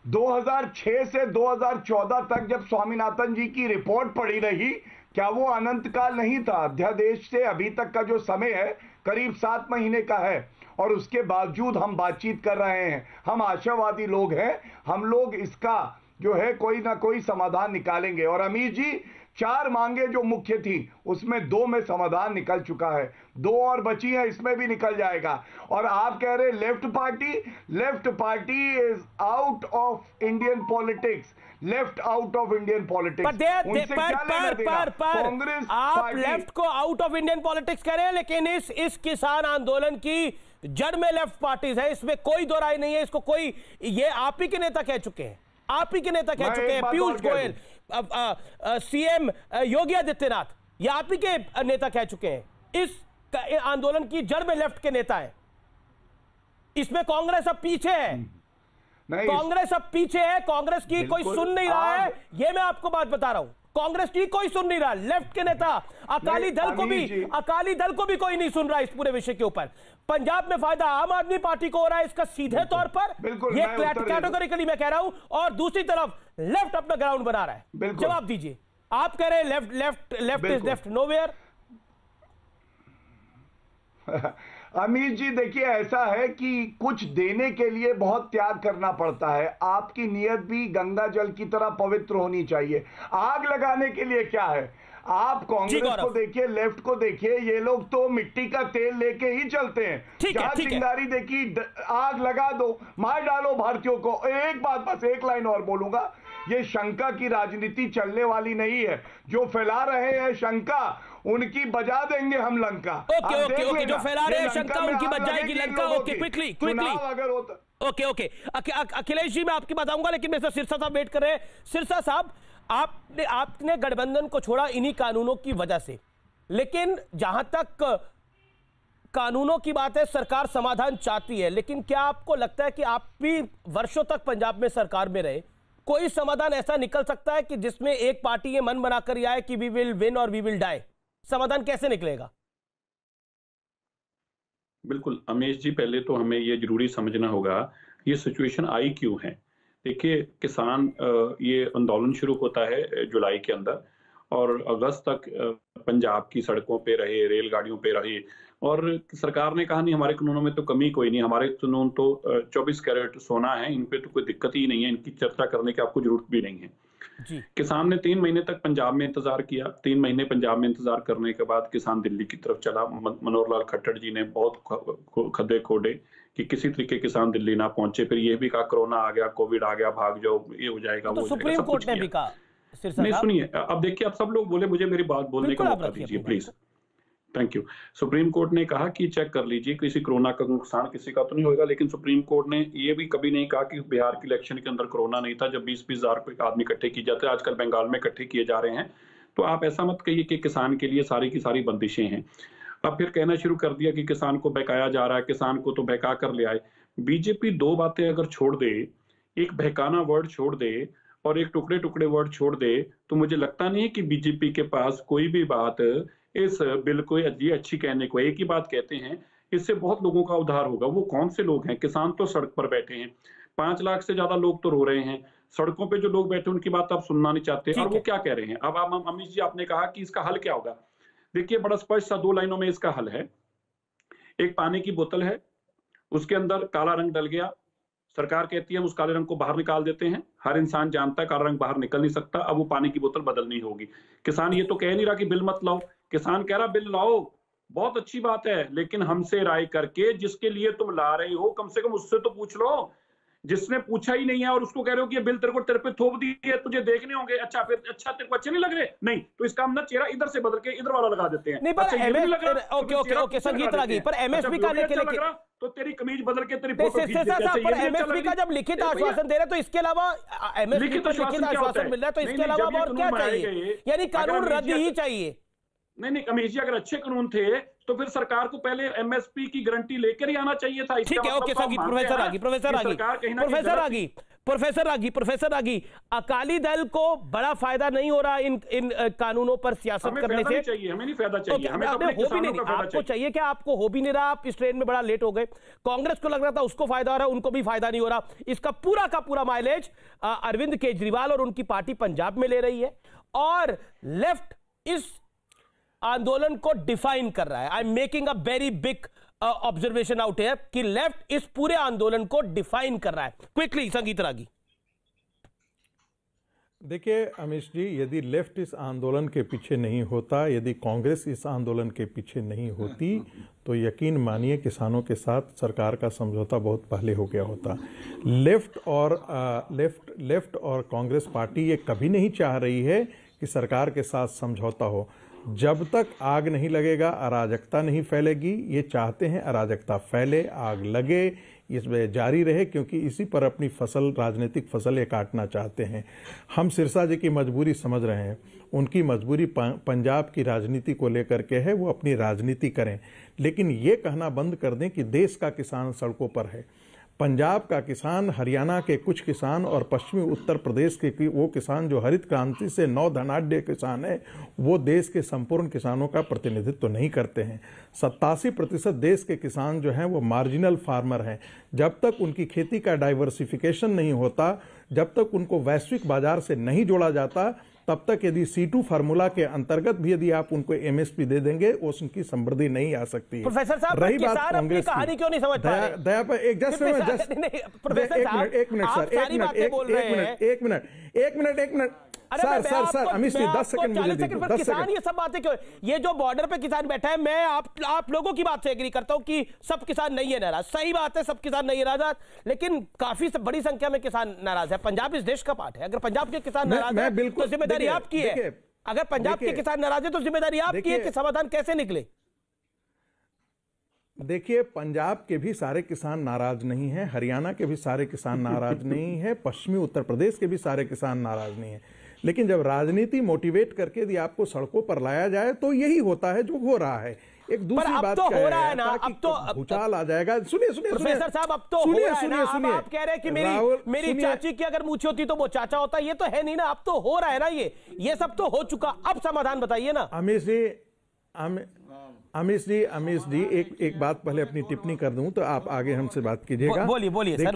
2006 से 2014 तक जब स्वामीनाथन जी की रिपोर्ट पड़ी रही, क्या वो अनंत काल नहीं था? अध्यादेश से अभी तक का जो समय है करीब 7 महीने का है और उसके बावजूद हम बातचीत कर रहे हैं। हम आशावादी लोग हैं, हम लोग इसका जो है कोई ना कोई समाधान निकालेंगे। और अमीर जी, 4 मांगे जो मुख्य थी उसमें 2 में समाधान निकल चुका है, 2 और बची है, इसमें भी निकल जाएगा। और आप कह रहे left party is out of Indian politics, left out of Indian politics. आप लेफ्ट को आउट ऑफ इंडियन पॉलिटिक्स कह रहे हैं, लेकिन इस किसान आंदोलन की जड़ में लेफ्ट पार्टीज है, इसमें कोई दो राय नहीं है। इसको कोई, ये आप ही के नेता कह चुके हैं, आप ही के नेता कह चुके हैं, पीयूष गोयल, सीएम योगी आदित्यनाथ, ये आप ही के नेता कह चुके हैं। इस आंदोलन की जड़ में लेफ्ट के नेता है, इसमें कांग्रेस अब पीछे है, कांग्रेस अब पीछे है, कांग्रेस की कोई सुन नहीं रहा है, ये मैं आपको बात बता रहा हूं। कांग्रेस की कोई सुन नहीं रहा, लेफ्ट के नेता, अकाली दल को भी कोई नहीं सुन रहा इस पूरे विषय के ऊपर। पंजाब में फायदा आम आदमी पार्टी को हो रहा है इसका सीधे तौर पर, ये कैटेगोरिकली मैं कह रहा हूं, और दूसरी तरफ लेफ्ट अपना ग्राउंड बना रहा है। जवाब दीजिए, आप कह रहे हैं लेफ्ट नोवेयर। अमीर जी देखिए, ऐसा है कि कुछ देने के लिए बहुत त्याग करना पड़ता है। आपकी नीयत भी गंगा जल की तरह पवित्र होनी चाहिए। आग लगाने के लिए क्या है? आप कांग्रेस को देखिए, लेफ्ट को देखिए, ये लोग तो मिट्टी का तेल लेके ही चलते हैं। जहां चिंगारी देखी आग लगा दो, मार डालो भारतीयों को। एक बात, बस एक लाइन और बोलूंगा, ये शंका की राजनीति चलने वाली नहीं है। जो फैला रहे हैं शंका, उनकी बजा देंगे हम लंका। ओके, जो फैला रहे हैं शंका उनकी बच जाएगी लंका। ओके, क्विकली अगर होता। ओके, अखिलेश जी मैं आपकी बात आऊंगा, लेकिन मेरे साथ सिरसा साहब वेट कर रहे हैं। सिरसा साहब, आपने गठबंधन को छोड़ा इन्हीं कानूनों की वजह से, लेकिन जहां तक कानूनों की बात है, सरकार समाधान चाहती है, लेकिन क्या आपको लगता है कि आप भी वर्षों तक पंजाब में सरकार में रहे, कोई समाधान ऐसा निकल सकता है कि जिसमें एक पार्टी ये मन बनाकर ही आए कि वी विल विन और वी विल डाई? समाधान कैसे निकलेगा? बिल्कुल अमेश जी, पहले तो हमें ये जरूरी समझना होगा ये सिचुएशन आई क्यों है। देखिए, किसान ये आंदोलन शुरू होता है जुलाई के अंदर, और अगस्त तक पंजाब की सड़कों पे रहे, रेलगाड़ियों पे रहे, और सरकार ने कहा नहीं हमारे कानूनों में तो कमी कोई नहीं, हमारे कानून तो 24 कैरेट सोना है, इन पे तो कोई दिक्कत ही नहीं है, इनकी चर्चा करने की आपको जरूरत भी नहीं है। किसान ने 3 महीने तक पंजाब में इंतजार किया। 3 महीने पंजाब में इंतजार करने के बाद किसान दिल्ली की तरफ चला। मनोहर लाल खट्टर जी ने बहुत खदे खोदे कि किसी तरीके किसान दिल्ली ना पहुंचे। फिर ये भी कहा कोरोना आ गया, कोविड आ गया, भाग जाओ, ये हो जाएगा, वो सुप्रीम कोर्ट ने भी कहा। नहीं सुनिए, अब देखिए, अब सब लोग बोले, मुझे मेरी बात बोलने का मौका दीजिए please. Thank you. Supreme court ने कहा कि चेक कर लीजिए, किसी कोरोना का नुकसान किसी का तो नहीं होगा, लेकिन सुप्रीम कोर्ट ने ये भी कभी नहीं कहा कि बिहार की इलेक्शन के अंदर कोरोना नहीं था जब 20-20 हजार आदमी इकट्ठे किए जाते हैं। आजकल बंगाल में इकट्ठे किए जा रहे हैं। तो आप ऐसा मत कहिए कि किसान के लिए सारी की सारी बंदिशें हैं। अब फिर कहना शुरू कर दिया कि किसान को बहकाया जा रहा है, किसान को तो बहका कर ले आए। बीजेपी 2 बातें अगर छोड़ दे, एक बहकाना वर्ड छोड़ दे और एक टुकड़े टुकड़े वर्ड छोड़ दे, तो मुझे लगता नहीं है कि बीजेपी के पास कोई भी बात इस बिल को अच्छी कहने को। एक ही बात कहते हैं, इससे बहुत लोगों का उद्धार होगा। वो कौन से लोग हैं? किसान तो सड़क पर बैठे हैं, 5 लाख से ज्यादा लोग तो रो रहे हैं। सड़कों पे जो लोग बैठे उनकी बात आप सुनना नहीं चाहते। और वो क्या कह रहे हैं? अब आप अमित जी, आपने कहा कि इसका हल क्या होगा। देखिए, बड़ा स्पष्ट सा 2 लाइनों में इसका हल है। एक पानी की बोतल है, उसके अंदर काला रंग डल गया, सरकार कहती है हम उस काले रंग को बाहर निकाल देते हैं। हर इंसान जानता है काला रंग बाहर निकल नहीं सकता। अब वो पानी की बोतल बदलनी होगी। किसान ये तो कह नहीं रहा कि बिल मत लाओ, किसान कह रहा बिल लाओ, बहुत अच्छी बात है, लेकिन हमसे राय करके, जिसके लिए तुम ला रहे हो कम से कम उससे तो पूछ लो। जिसने पूछा ही नहीं है और उसको कह रहे हो कि ये बिल तेरे पे थोप दी है, तुझे देखने होंगे। अच्छा, फिर अच्छा तेरे को अच्छे नहीं लग रहे? नहीं, तो इसका हम ना चेहरा इधर से बदल के इधर वाला लगा देते हैं। नहीं, पर ओके संगीत रागी, पर एमएसपी का लेके तो तेरी कमीज बदल के तेरी फोटो खींच देते हैं। पर एमएसपी का जब लिखित आश्वासन दे रहे तो इसके अलावा एमएसपी को लिखित आश्वासन मिल रहा है, तो इसके अलावा और क्या चाहिए? यानी कानून रद्द ही चाहिए। नहीं, अमीश जी, अगर अच्छे कानून थे तो फिर सरकार को पहले एमएसपी की गारंटी लेकर ही आना चाहिए था। ठीक है, ओके संगीत, प्रोफेसर रागी, अकाली दल को बड़ा फायदा नहीं हो रहा इन कानूनों पर सियासत करने से? हमें नहीं फायदा चाहिए, हमें हो भी नहीं, आपको चाहिए क्या? आपको हो भी नहीं रहा, आप इस ट्रेन में बड़ा लेट हो गए। कांग्रेस को लग रहा था उसको फायदा हो रहा है, उनको भी फायदा नहीं हो रहा। इसका पूरा का पूरा माइलेज अरविंद केजरीवाल और उनकी पार्टी पंजाब में ले रही है, और लेफ्ट इस आंदोलन को डिफाइन कर रहा है। I am making a very big observation out here कि लेफ्ट इस पूरे आंदोलन को डिफाइन कर रहा है। क्विकली संगीत रागी। देखिए अमीश जी, यदि लेफ्ट इस आंदोलन के पीछे नहीं होता, यदि कांग्रेस इस आंदोलन के पीछे नहीं होती, तो यकीन मानिए किसानों के साथ सरकार का समझौता बहुत पहले हो गया होता। लेफ्ट और कांग्रेस पार्टी ये कभी नहीं चाह रही है कि सरकार के साथ समझौता हो। जब तक आग नहीं लगेगा अराजकता नहीं फैलेगी। ये चाहते हैं अराजकता फैले, आग लगे, इसमें जारी रहे, क्योंकि इसी पर अपनी फसल, राजनीतिक फसल ये काटना चाहते हैं। हम सिरसा जी की मजबूरी समझ रहे हैं। उनकी मजबूरी पंजाब की राजनीति को लेकर के है, वो अपनी राजनीति करें, लेकिन ये कहना बंद कर दें कि देश का किसान सड़कों पर है। पंजाब का किसान, हरियाणा के कुछ किसान और पश्चिमी उत्तर प्रदेश के वो किसान जो हरित क्रांति से नौ धनाढ़ किसान है, वो देश के संपूर्ण किसानों का प्रतिनिधित्व नहीं करते हैं। 87% देश के किसान जो हैं वो मार्जिनल फार्मर हैं। जब तक उनकी खेती का डाइवर्सिफिकेशन नहीं होता, जब तक उनको वैश्विक बाजार से नहीं जोड़ा जाता, तब तक यदि C2 फार्मूला के अंतर्गत भी यदि आप उनको MSP दे देंगे, उनकी समृद्धि नहीं आ सकती है। प्रोफेसर साहब, रही बात कांग्रेस की, कहानी क्यों नहीं समझ पा रहे? दया पर एक minute sir Amit ji 10 second मुझे दीजिए। 10 किसान ये सब बातें क्यों? ये जो बॉर्डर पे किसान बैठा है, मैं आप लोगों की बात से एग्री करता हूं कि सब किसान नहीं है नाराज। सही बात है, सब किसान नहीं है नाराज, लेकिन काफी बड़ी संख्या में किसान नाराज है। पंजाब इस देश का पार्ट है। अगर पंजाब के किसान नाराज है तो जिम्मेदारी आपकी है। अगर पंजाब के किसान नाराज है तो जिम्मेदारी आपकी है कि समाधान कैसे निकले। देखिए, पंजाब के भी सारे किसान नाराज नहीं हैं, हरियाणा के भी सारे किसान नाराज नहीं है, पश्चिमी उत्तर प्रदेश के भी सारे किसान नाराज नहीं है। लेकिन जब राजनीति मोटिवेट करके यदि आपको सड़कों पर लाया जाए तो यही होता है जो हो रहा है। एक दूसरी बात तो हो रहा है ना, अब तो भूचाल आ जाएगा। सुनिए प्रोफेसर साहब, अब तो हो रहा है ना। अब आप कह रहे हैं कि मेरी चाची की अगर मूछी होती तो वो चाचा होता, ये तो है नहीं ना। अब तो हो रहा है ना, ये सब तो हो चुका। अब समाधान बताइए ना। अमीश जी एक बात पहले अपनी टिप्पणी कर दूं तो आप आगे हमसे बात कीजिएगा। बोलिए सर।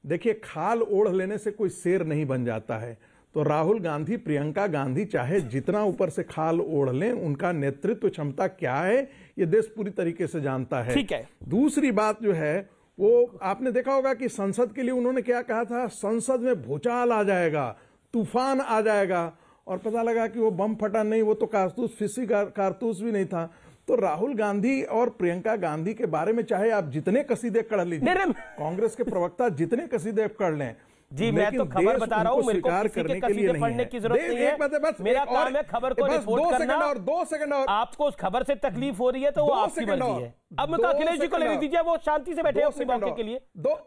देखिए, खाल ओढ़ लेने से कोई शेर नहीं बन जाता है। तो राहुल गांधी, प्रियंका गांधी चाहे जितना ऊपर से खाल ओढ़ लें, उनका नेतृत्व क्षमता क्या है ये देश पूरी तरीके से जानता है। ठीक है। दूसरी बात जो है वो आपने देखा होगा कि संसद के लिए उन्होंने क्या कहा था, संसद में भूचाल आ जाएगा, तूफान आ जाएगा, और पता लगा कि वो बम फटा नहीं, वो तो कारतूस, फिसी कारतूस भी नहीं था। तो राहुल गांधी और प्रियंका गांधी के बारे में चाहे आप जितने कसीदे कढ़ लीजिए, कांग्रेस के प्रवक्ता जितने कसीदे कढ़ लें जी, मैं तो खबर बता रहा हूं, मेरे को किसी के कसीदे पढ़ने की जरूरत नहीं है। मेरा काम है खबर को रिपोर्ट करना। 2 सेकंड और आपको उस खबर से तकलीफ हो रही है तो वो आपकी मर्जी है। अब मैं तो अखिलेश जी को लेने दीजिए, वो शांति से बैठे अपने मौके के लिए।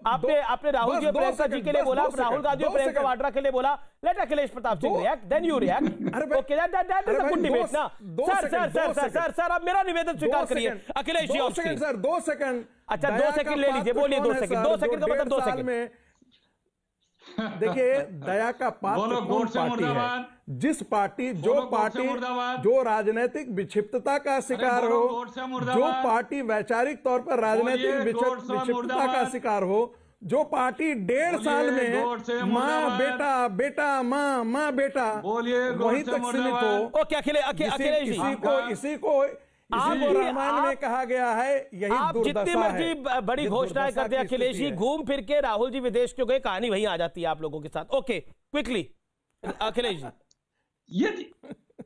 आपने राहुल जी और प्रियंका जी के लिए बोला, राहुल गांधी और प्रियंका वाड्रा के लिए बोला, let Akhilesh Pratap Singh react, then you react. Okay, that is a good debate ना। सर आप मेरा निवेदन स्वीकार करिए। अखिलेश जी, 2 सेकंड। अच्छा 2 सेकंड ले लीजिए, बोलिए 2 सेकंड। 2 सेकंड का मतलब 2 सेकंड। देखिए, दया का पात्र कौन पार्टी है? जिस पार्टी जो राजनीतिक विक्षिप्तता का शिकार हो, जो पार्टी वैचारिक तौर पर राजनीतिक विक्षिप्तता का शिकार हो, जो पार्टी 1.5 साल में माँ बेटा बेटा माँ बेटा वहीं तक सीमित हो। ओके अखिलेश जी, इसी को रामायण में कहा गया है, यही आप जितनी मर्जी बड़ी घोषणाएं करते हैं अखिलेश जी, घूम फिर के राहुल जी विदेश क्यों गए, कहानी वहीं आ जाती है आप लोगों के साथ। Okay, quickly Akhilesh ji.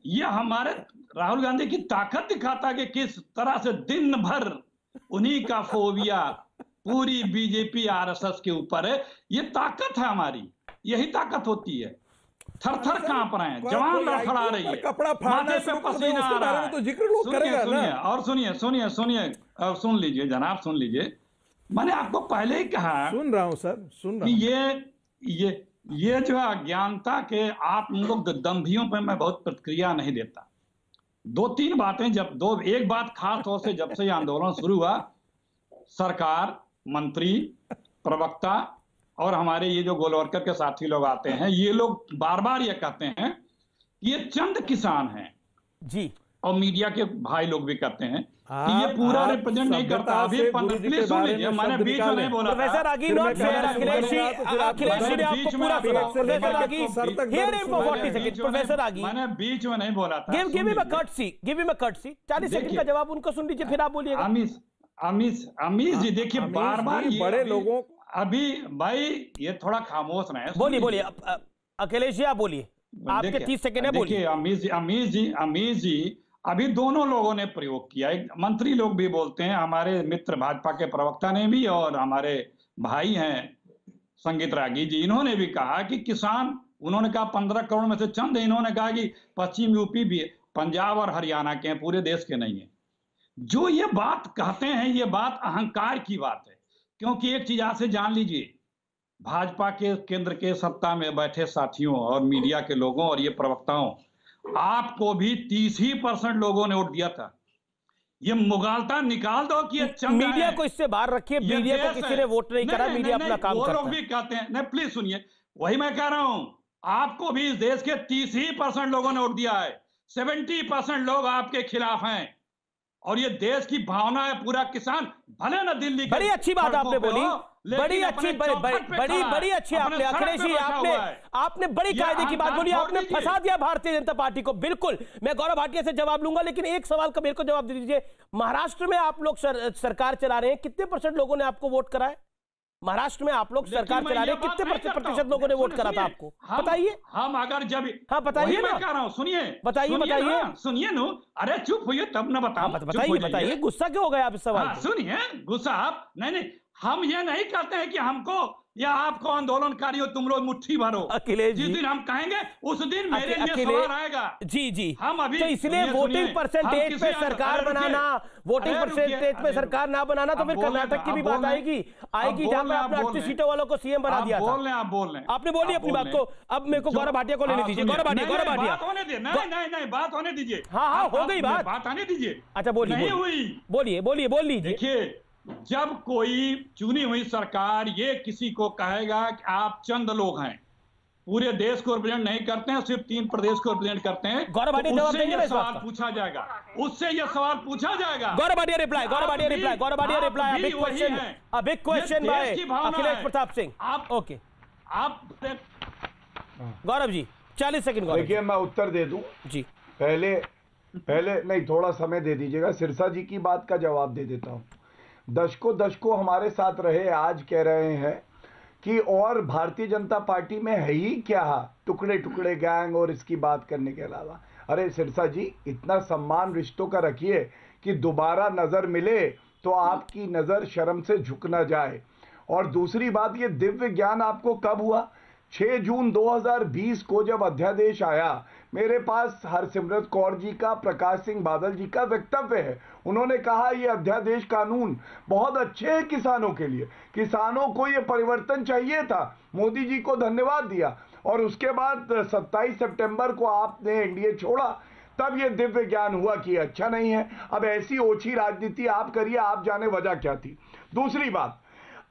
ये हमारे राहुल गांधी की ताकत दिखाता है कि किस तरह से दिन भर उन्हीं का फोबिया पूरी बीजेपी आरएसएस के ऊपर है। ये ताकत है हमारी, यही ताकत होती है। थर-थर कांप रहे हैं, जवान लड़खड़ा रही है, माथे पे पसीना आ रहा है। तो जिक्र लोग करेगा ना। और सुनिए, सुन लीजिए जनाब, सुन लीजिए। मैंने आपको पहले ही कहा, सुन रहा हूं सर, सुन रहा हूं। ये जो अज्ञानता के आप लोग दंभियों पर मैं बहुत प्रतिक्रिया नहीं देता। 2-3 बातें एक बात खास तौर से जब से ये आंदोलन शुरू हुआ, सरकार, मंत्री, प्रवक्ता और हमारे ये जो गोलवर्कर के साथी लोग आते हैं, ये लोग बार बार ये कहते हैं कि ये चंद किसान हैं जी, और मीडिया के भाई लोग भी कहते हैं कि ये पूरा रिप्रेजेंट नहीं करता। अभी प्लीज सुन लीजिए, मैंने बीच में नहीं बोला। प्रोफेसर आगी नॉट फेयर। अखिलेश जी ने आपको पूरा सुना। प्रोफेसर आगी, hear him for 40 second. Professor आगी, मैंने बीच में नहीं बोला था। Give him a courtesy. 40 second का जवाब उनको सुन लीजिए, फिर आप बोलिएगा। अमीश जी, देखिए बार बार बड़े लोगों अभी भाई ये थोड़ा खामोश रहे। बोलिए अखिलेश जी, आप बोलिए, आपके 30 सेकंड है, बोलिए। देखिए अमीश जी, अभी दोनों लोगों ने प्रयोग किया। एक मंत्री लोग भी बोलते हैं, हमारे मित्र भाजपा के प्रवक्ता ने भी, और हमारे भाई हैं संगीत रागी जी, इन्होंने भी कहा कि किसान, उन्होंने कहा 15 करोड़ में से चंद, इन्होंने कहा कि पश्चिम यूपी भी, पंजाब और हरियाणा के हैं, पूरे देश के नहीं है। जो ये बात कहते हैं, ये बात अहंकार की बात है। क्योंकि एक चीज आज से जान लीजिए, भाजपा के केंद्र के सत्ता में बैठे साथियों और मीडिया के लोगों और ये प्रवक्ताओं, आपको भी 30% लोगों ने वोट दिया था। ये मुगालता निकाल दो कि ये चंगा मीडिया है। को इससे बाहर रखिए, ये मीडिया को देश किसी है। ने वोट नहीं करा, मीडिया अपना काम वो करता लोग है। भी कहते हैं, नहीं प्लीज सुनिए, वही मैं कह रहा हूं, आपको भी इस देश के 30% लोगों ने वोट दिया है, 70% लोग आपके खिलाफ हैं, और ये देश की भावना है। पूरा किसान भले ना दिल्ली बड़ी अच्छी बात आपने बोली, बड़ी अच्छी बड़ी अच्छी आपने अखिलेश जी, आपने बड़ी कायदे की बात बोली, आपने फंसा दिया भारतीय जनता पार्टी को। बिल्कुल, मैं गौरव भाटिया से जवाब लूंगा, लेकिन एक सवाल का मेरे को जवाब दे दीजिए। महाराष्ट्र में आप लोग सरकार चला रहे हैं, कितने % लोगों ने आपको वोट करा है? महाराष्ट्र में आप लोग सरकार चला रहे हैं, कितने प्रतिशत लोगों ने वोट करा था आपको? बताइए। हम अगर जब हाँ बताइए ना, कह रहा हूं, सुनिए बताइए सुनिए नो, अरे चुप होइए तब ना बताओ। बताइए, गुस्सा क्यों हो गया आप इस सवाल? सुनिए, गुस्सा आप नहीं, हम ये नहीं कहते हैं कि हमको या आपको आंदोलनकारियों तुम लोग मुट्ठी भरो। अखिलेश जिस दिन हम कहेंगे उस दिन मेरे लिए सवाल आएगा। जी हम अभी तो इसलिए वोटिंग परसेंटेज पे सरकार बनाना, वोटिंग परसेंटेज पे सरकार ना बनाना, तो फिर कर्नाटक की भी बात आएगी जहां पे आपने 38 सीटों वालों को सीएम बना दिया था। आप बोल रहे हैं, आपने बोली अपनी बात को। अब मेरे को गौरव भाटिया को लेने दीजिए। गौरव भाटिया नहीं, बात होने दीजिए। हाँ हो गई बात आने दीजिए। अच्छा बोलिए, बोल लीजिए। देखिए, जब कोई चुनी हुई सरकार ये किसी को कहेगा कि आप चंद लोग हैं, पूरे देश को रिप्रेजेंट नहीं करते हैं, सिर्फ 3 प्रदेश को रिप्रेजेंट करते हैं, तो उससे ये सवाल पूछा जाएगा, Gaurav Bhatia reply, big question by Akhilesh Pratap Singh. Okay, आप गौरव जी 40 सेकंड। देखिए, मैं उत्तर दे दूं जी। पहले नहीं, थोड़ा समय दे दीजिएगा। सिरसा जी की बात का जवाब दे देता हूं। दशकों हमारे साथ रहे, आज कह रहे हैं कि और भारतीय जनता पार्टी में है ही क्या, टुकड़े टुकड़े गैंग और इसकी बात करने के अलावा। अरे सिरसा जी, इतना सम्मान रिश्तों का रखिए कि दोबारा नजर मिले तो आपकी नजर शर्म से झुक ना जाए। और दूसरी बात, ये दिव्य ज्ञान आपको कब हुआ? 6 जून 2020 को जब अध्यादेश आया, मेरे पास हरसिमरत कौर जी का, प्रकाश सिंह बादल जी का वक्तव्य है। उन्होंने कहा ये अध्यादेश कानून बहुत अच्छे हैं किसानों के लिए, किसानों को ये परिवर्तन चाहिए था। मोदी जी को धन्यवाद दिया। और उसके बाद 27 सितंबर को आपने एनडीए छोड़ा, तब ये दिव्य ज्ञान हुआ कि अच्छा नहीं है। अब ऐसी ओछी राजनीति आप करिए, आप जाने वजह क्या थी। दूसरी बात,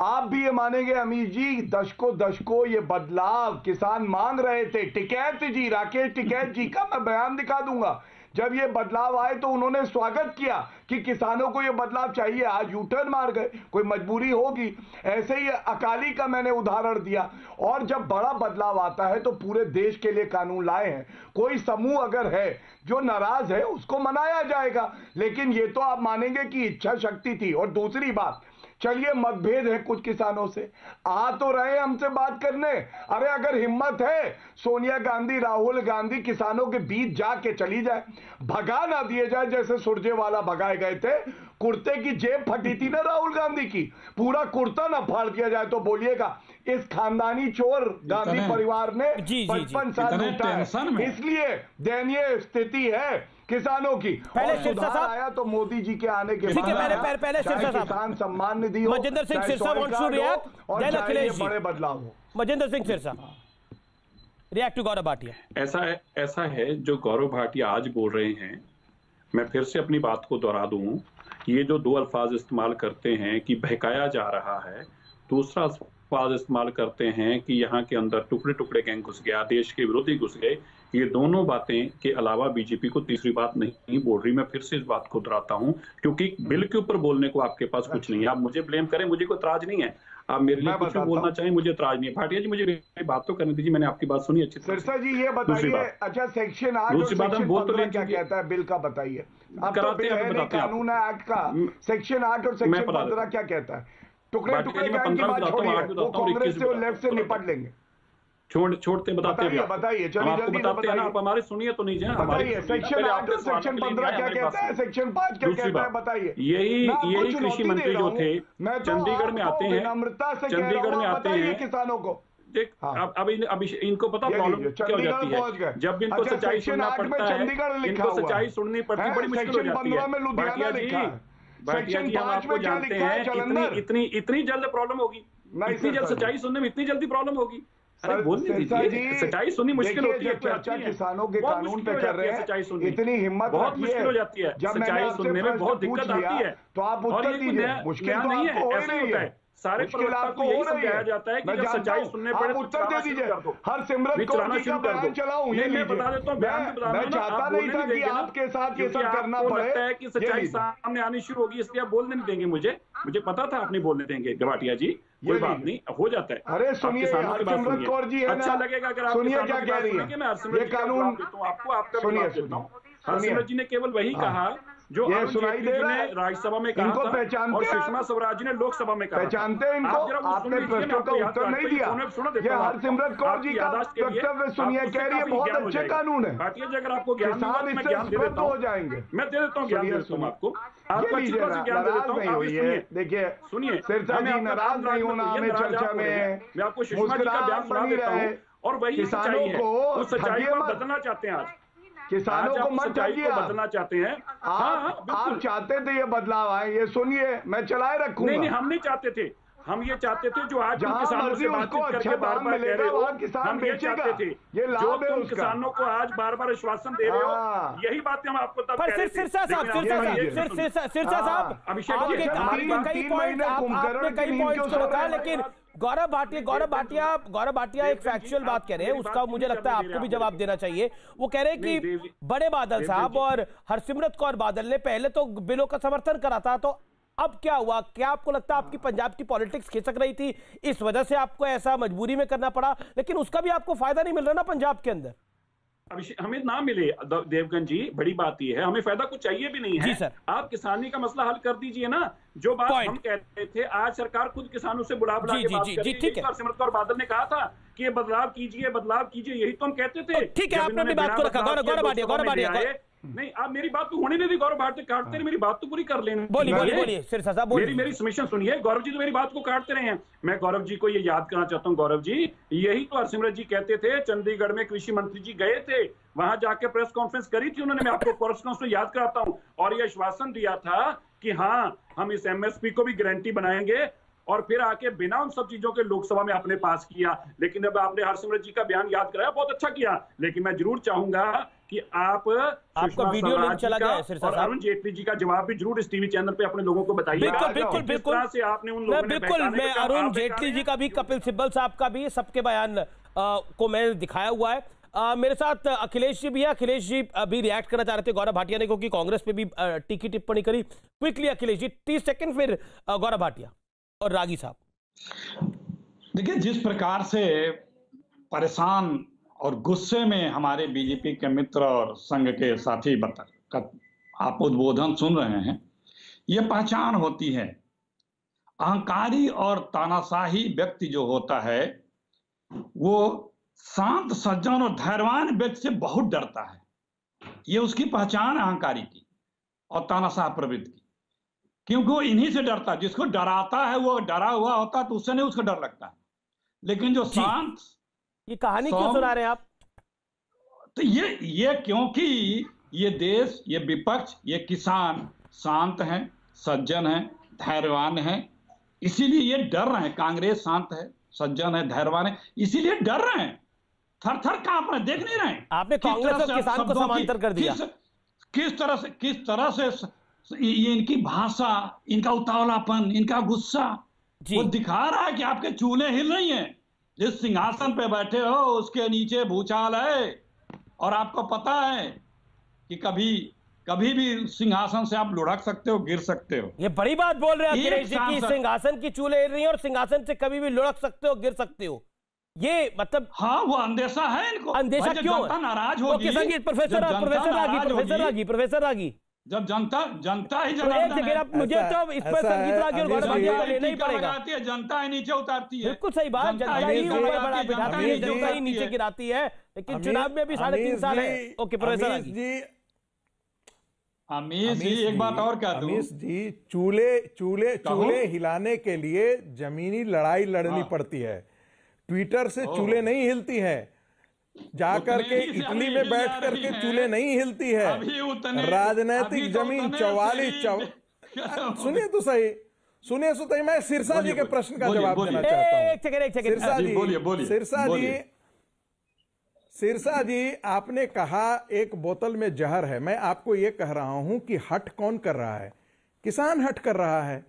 आप भी ये मानेंगे अमीर जी, दशकों ये बदलाव किसान मांग रहे थे। टिकैत जी, राकेश टिकैत जी का मैं बयान दिखा दूंगा। जब ये बदलाव आए तो उन्होंने स्वागत किया कि किसानों को ये बदलाव चाहिए। आज यूटर्न मार गए, कोई मजबूरी होगी। ऐसे ही अकाली का मैंने उदाहरण दिया। और जब बड़ा बदलाव आता है तो पूरे देश के लिए कानून लाए हैं। कोई समूह अगर है जो नाराज है, उसको मनाया जाएगा, लेकिन ये तो आप मानेंगे कि इच्छा शक्ति थी। और दूसरी बात, चलिए मतभेद है कुछ किसानों से, आ तो रहे हमसे बात करने। अरे अगर हिम्मत है, सोनिया गांधी, राहुल गांधी किसानों के बीच जाके चली जाए, भगा ना दिए जाए जैसे सुरजेवाला भगाए गए थे। कुर्ते की जेब फटी थी ना राहुल गांधी की, पूरा कुर्ता ना फाड़ दिया जाए तो बोलिएगा इस खानदानी चोर गांधी परिवार ने 55 साल लूटा है। इसलिए दयनीय स्थिति है किसानों की। पहले सुधार आया तो मोदी जी के आने के बाद पहले किसान सम्मान निधि हो, Majendra Singh Sirsa wants to react, then Akhilesh ji. बड़े बदलाव हो। Majendra Singh Sirsa, react to Gaurav Bhatia. ऐसा है जो गौरव भाटिया आज बोल रहे हैं, मैं फिर से अपनी बात को दोहरा दूं। ये जो 2 अल्फाज इस्तेमाल करते हैं कि बहकाया जा रहा है, दूसरा अल्फाज इस्तेमाल करते हैं कि यहाँ के अंदर टुकड़े टुकड़े गैंग घुस गया, देश के विरोधी घुस गए। ये दोनों बातें के अलावा बीजेपी को तीसरी बात नहीं बोल रही। मैं फिर से इस बात को दोहराता हूं, क्योंकि बिल के ऊपर बोलने को आपके पास कुछ नहीं है। आप मुझे ब्लेम करें, मुझे कोई इतराज नहीं है। आप मेरे लिए कुछ भी बोलना चाहें, मुझे इतराज नहीं है। भाटिया जी, मुझे बात तो करने दीजिए, मैंने आपकी बात सुनी अच्छी तरह। सिरसा जी ये बताइए, अच्छा सेक्शन 8 और सेक्शन 15 क्या कहता है बिल का, बताइए। अब तो बिल है नहीं, कानून है एक्ट का। सेक्शन 8 और सेक्शन 15 क्या कहता है? टुकड़े टुकड़े गैंग की बात छोड़िए, वो कांग्रेस से और लेफ्ट से निपट लेंगे। छोड़ते बताते हैं, बताइए चलिए जल्दी बताते हैं ना, आप हमारे सुनिए तो नहीं जाए। बताइए सेक्शन 8 और सेक्शन 15 क्या कहता है, सेक्शन 5 क्या कहता है, बताइए। यही कृषि मंत्री जो थे चंडीगढ़ में आते हैं, चंडीगढ़ में आते हैं किसानों को। देख अब इनको पता प्रॉब्लम क्या हो जाती है, जब इनको सच्चाई सुनना पड़ता है, इनको सच्चाई सुननी पड़ती है, बड़ी मुश्किल हो जाती है। भाटिया जी हम आपको जानते हैं, इतनी जल्द प्रॉब्लम होगी, इतनी जल्द सच्चाई सुनने में इतनी जल्दी प्रॉब्लम होगी। अरे बोलने दीजिए, सच्चाई सुननी मुश्किल होती है। चर्चा किसानों के कानून पे कर रहे हैं, सच्चाई सुननी इतनी हिम्मत बहुत मुश्किल हो जाती है। जब सच्चाई सुनने में बहुत दिक्कत आती है, तो आप उत्तर दीजिए। मुश्किल नहीं है, ऐसा होता है। सारे प्रवक्ता को यही समझाया जाता है कि जब सच्चाई सुनने पड़े तो उत्तर दे दीजिए। हर सिमरत कौर जी का बयान चलाऊं, ये मैं बता देता हूँ। मैं चाहता नहीं था कि आपके साथ ये सब करना पड़े। लगता है कि सच्चाई सामने आनी शुरू होगी, इसलिए आप बोलने नहीं देंगे मुझे पता था आप नहीं बोलने देंगे गवाटिया जी, कोई बात नहीं, हो जाता है। अरे सुनिए, हरसिमरत कौर जी है ना, अच्छा लगेगा अगर आप सुनिए क्या कह रही है। मैं हरसिमरत जी का जवाब देता हूँ आपको, आपका जवाब देता हूँ। हरसिमरत जी ने केवल वही कहा जो अरुण जेटली जी ने राज्यसभा में कहा था और सुषमा स्वराज जी ने लोकसभा में कहा। पहचानते हैं इनको, आपने प्रश्नों का उत्तर नहीं दिया। ये हरसिमरत कौर जी का वक्तव्य सुनिए, कह रही है बहुत अच्छे कानून है, भाटिया जी अगर आपको ज्ञान किसान इससे स्पष्ट हो जाएंगे। मैं दे देता हूँ, ज्ञान दे देता हूँ आपको, आपको अच्छी तरह से ज्ञान दे देता हूँ। हुई है, देखिए सुनिए, सिरसा जी नाराज नहीं होना हमें चर्चा में, मैं आपको सुषमा जी का बयान सुना देता हूँ और वही सच्चाई है। उस सच्चाई को बदलना चाहते हैं, आज किसानों को मत ठगिए, बदलना चाहते हैं। आप चाहते थे ये बदलाव आए, ये सुनिए मैं चलाए रखूंगा। नहीं, हम नहीं चाहते थे, हम ये चाहते थे जो आज किसानों से बातचीत करके बार-बार कह रहे हो, हम ये चाहते थे जो तुम किसानों को आज बार-बार आश्वासन दे रहे हो, यही बातें हम आपको तब कह रहे थे। सिरसा साहब, अभिषेक आपने कई पॉइंट्स को रखा, लेकिन गौरव भाटिया एक फैक्चुअल बात कह रहे हैं, उसका मुझे लगता है आपको भी जवाब देना चाहिए। वो कह रहे हैं कि बड़े बादल साहब और हरसिमरत कौर बादल ने पहले तो बिलों का समर्थन करा था, तो अब क्या हुआ? क्या आपको लगता है आपकी पंजाब की पॉलिटिक्स खिसक रही थी, इस वजह से आपको ऐसा मजबूरी में करना पड़ा, लेकिन उसका भी आपको फायदा नहीं मिल रहा ना पंजाब के अंदर? हमें ना मिले देवगन जी, बड़ी बात यह है, हमें फायदा कुछ चाहिए भी नहीं है। जी सर, आप किसानी का मसला हल कर दीजिए ना। जो बात हम कह रहे थे, आज सरकार खुद किसानों से बुला बुला के बात कर रही है। हरसिमरत कौर बादल ने कहा था कि बदलाव कीजिए, यही तो हम कहते थे। ठीक है, आपने अपनी बात को रखा। गौरव भाटिया नहीं, आप मेरी बात तो होने नहीं दी, गौरव भाटिया काटते रहे, मेरी बात तो पूरी कर लेने। बोलिए सिरसा साहब, मेरी सबमिशन सुनिए। गौरव जी तो मेरी बात को काटते रहे हैं। मैं गौरव जी को ये याद करना चाहता हूँ, गौरव जी यही तो हरसिमरत जी कहते थे, चंडीगढ़ में कृषि मंत्री जी गए थे, वहां जाके प्रेस कॉन्फ्रेंस करी थी उन्होंने, मैं आपको प्रेस कॉन्फ्रेंस याद कराता हूँ, और ये आश्वासन दिया था कि हाँ हम इस एमएसपी को भी गारंटी बनाएंगे, और फिर आके बिना उन सब चीजों के लोकसभा में आपने पास किया। लेकिन अब आपने हरसिमरत जी का बयान याद कराया, बहुत अच्छा किया, लेकिन मैं जरूर चाहूंगा कि आपका वीडियो लिंक चला गया है और अरुण जेटली जी का जवाब भी जरूर इस टीवी चैनल पे अपने लोगों को बताइए। बिल्कुल से आपने उन लोगों ने मैं अरुण जेटली जी का भी, कपिल सिब्बल साहब का भी, सबके बयान को मैं दिखाया हुआ है। मेरे साथ अखिलेश जी भी है। अखिलेश जी अभी रिएक्ट करना चाह रहे थे गौरव भाटिया ने, क्योंकि कांग्रेस पे भी तीखी टिप्पणी करी। क्विकली अखिलेश जी 30 सेकंड, फिर गौरव भाटिया और रागी साहब। देखिए, जिस प्रकार से परेशान और गुस्से में हमारे बीजेपी के मित्र और संघ के साथी आप उद्बोधन सुन रहे हैं, ये पहचान होती है। अहंकारी और तानाशाही व्यक्ति जो होता है वो शांत, सज्जन और धैर्यवान व्यक्ति से बहुत डरता है। ये उसकी पहचान अहंकारी की और तानाशाह प्रवृत्ति की, क्योंकि वो इन्हीं से डरता है। जिसको डराता है वो डरा हुआ होता है, तो उससे नहीं उसको डर लगता है। लेकिन जो शांत, ये कहानी क्यों सुना रहे हैं आप? तो ये क्योंकि ये देश, ये विपक्ष, ये किसान शांत हैं, सज्जन हैं, धैर्यवान हैं, इसीलिए ये डर रहे हैं। कांग्रेस शांत है, सज्जन है, धैर्यवान है, इसीलिए डर रहे हैं, थर थर कांप रहे हैं। देख नहीं रहे आपने कांग्रेस और किसान को समांतर कर दिया। किस तरह से ये इनकी भाषा, इनका उतावलापन, इनका गुस्सा वो दिखा रहा है कि आपके चूल्हे हिल रही हैं। जिस सिंहासन पे बैठे हो उसके नीचे भूचाल है, और आपको पता है कि कभी भी सिंहासन से आप लुढ़क सकते हो, गिर सकते हो। ये बड़ी बात बोल रहे हैं अखिलेश जी कि सिंहासन की चूल्हे हिल रही है और सिंहासन से कभी भी लुढ़क सकते हो, गिर सकते हो। ये मतलब हाँ, वो अंदेशा है इनको। अंदेशा क्यों? नाराज होगी। प्रोफेसर रागी, जब जनता ही मुझे तो इस पर संगीत रागी और गौरव भाटिया को लेना ही पड़ेगा। जनता ही नीचे उतारती है। बिल्कुल सही बात, जनता ही ऊपर बड़ा बिठाती है, जनता ही नीचे गिराती है। लेकिन चुनाव में भी 3.5 साल है। ओके प्रोफेसर रागी जी, अमीश जी एक बात और कह दूं। अमीश जी, चूल्हे हिलाने के लिए जमीनी लड़ाई लड़नी पड़ती है। ट्विटर से चूल्हे नहीं हिलती है, जाकर के इटली में बैठ करके चूल्हे नहीं हिलती है। राजनीतिक जमीन 44 सुनिए तो सही, सुनिए सुनिए, मैं सिरसा जी के प्रश्न का जवाब देना चाहता हूं। एक सेकंड सिरसा जी, बोलिए सिरसा जी, आपने कहा एक बोतल में जहर है। मैं आपको यह कह रहा हूं कि हट कौन कर रहा है? किसान हट कर रहा है।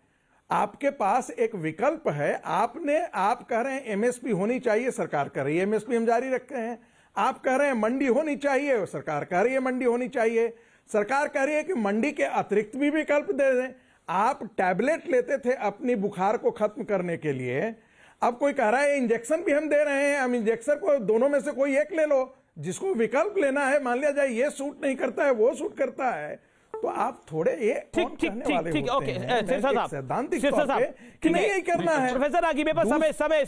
आपके पास एक विकल्प है। आप कह रहे हैं एमएसपी होनी चाहिए, सरकार कह रही है एमएसपी हम जारी रखते हैं। आप कह रहे हैं मंडी होनी चाहिए, सरकार कह रही है मंडी होनी चाहिए। सरकार कह रही है कि मंडी के अतिरिक्त भी विकल्प दे दें। आप टैबलेट लेते थे अपनी बुखार को खत्म करने के लिए, अब कोई कह रहा है इंजेक्शन भी हम दे रहे हैं, हम इंजेक्शन को दोनों में से कोई एक ले लो। जिसको विकल्प लेना है, मान लिया जाए ये सूट नहीं करता है, वो सूट करता है, तो आप थोड़े ये ठीक ओके सिरसा साहब, सैद्धांतिक सिरसा साहब कि नहीं यही करना है। प्रोफेसर आगे मेरे पास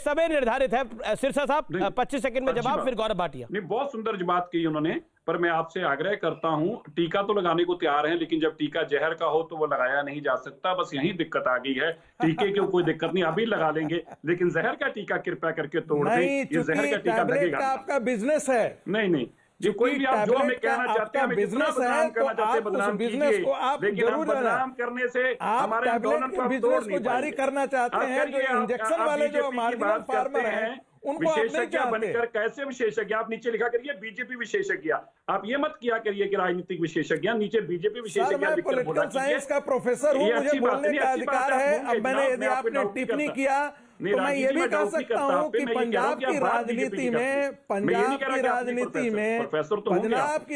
समय निर्धारित है। सिरसा साहब 25 सेकंड में जवाब, फिर गौरव भाटिया। नहीं, बहुत सुंदर बात की उन्होंने, पर मैं आपसे आग्रह करता हूं, टीका तो लगाने को तैयार है, लेकिन जब टीका जहर का हो तो वो लगाया नहीं जा सकता। बस यही दिक्कत आ गई है। टीके की कोई दिक्कत नहीं, अभी लगा लेंगे, लेकिन जहर का टीका कृपया करके तोड़ दें। ये जहर का टीका लगेगा। आपका बिजनेस है। नहीं, जो कोई भी आप जो हमें कहना चाहते हैं, बिजनेस है, तो आप उस बिजनेस को आप जरूर बदनाम करने से हमारे आंदोलन को बिजनेस को जारी करना चाहते हैं। जो इंजेक्शन वाले जो मार्जिनल फार्मर हैं, उनको विशेषज्ञ बनकर कैसे विशेषज्ञ, आप नीचे लिखा करिए बीजेपी विशेषज्ञ। आप ये मत किया करिए कि राजनीतिक विशेषज्ञ, नीचे बीजेपी विशेषज्ञ। मैं पॉलिटिकल साइंस का प्रोफेसर हूं, मुझे बोलने का अधिकार है। अब मैंने यदि आपने टिप्पणी किया तो मैं ये भी कह सकता हूं कि पंजाब की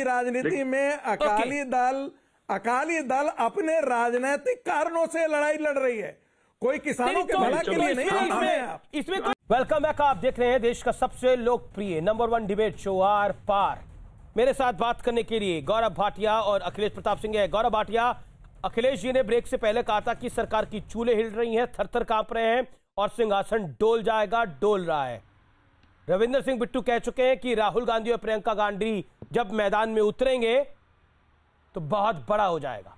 राजनीति में अकाली दल अपने राजनीतिक कारणों से लड़ाई लड़ रही है, कोई किसानों के भला के लिए नहीं। इसमें वेलकम बैक। आप देख रहे हैं देश का सबसे लोकप्रिय नंबर 1 डिबेट शो आर पार। मेरे साथ बात करने के लिए गौरव भाटिया और अखिलेश प्रताप सिंह है। गौरव भाटिया, अखिलेश जी ने ब्रेक से पहले कहा था कि सरकार की चूल्हे हिल रही हैं, थर-थर कांप रहे हैं और सिंहासन डोल जाएगा, डोल रहा है। रविंद्र सिंह बिट्टू कह चुके हैं कि राहुल गांधी और प्रियंका गांधी जब मैदान में उतरेंगे तो बहुत बड़ा हो जाएगा।